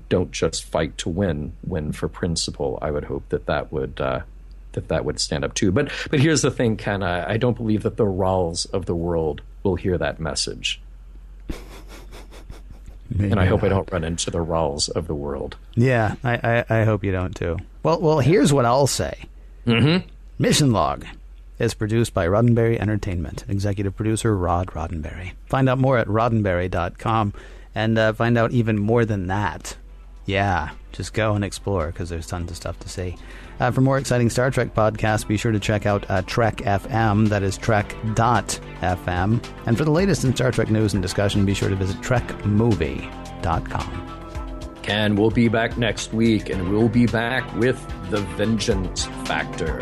B: don't just fight to win for principle. I would hope that would stand up too. But here's the thing, Ken. I don't believe that the Rawls of the world will hear that message. And I hope I don't run into the Rawls of the world.
C: Yeah, I hope you don't too. Well, here's what I'll say.
B: Mm-hmm.
C: Mission Log is produced by Roddenberry Entertainment. Executive producer Rod Roddenberry. Find out more at roddenberry.com and find out even more than that. Yeah, just go and explore because there's tons of stuff to see. For more exciting Star Trek podcasts, be sure to check out Trek FM. That is trek.fm. And for the latest in Star Trek news and discussion, be sure to visit trekmovie.com.
B: And we'll be back next week, and we'll be back with The Vengeance Factor.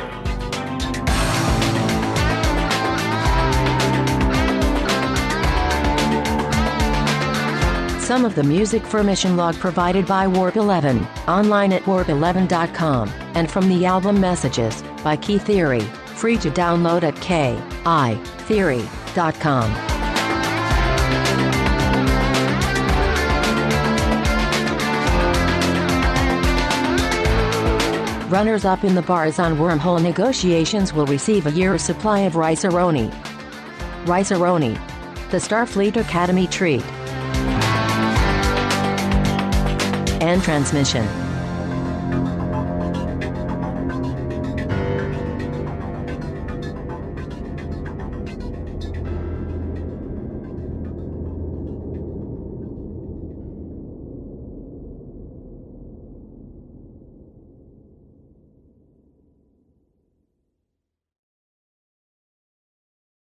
A: Some of the music for Mission Log provided by Warp 11, online at warp11.com, and from the album Messages by Key Theory, free to download at kitheory.com. Runners-up in the Barzan Wormhole negotiations will receive a year's supply of Rice-A-Roni. Rice-A-Roni, the Starfleet Academy treat. And transmission.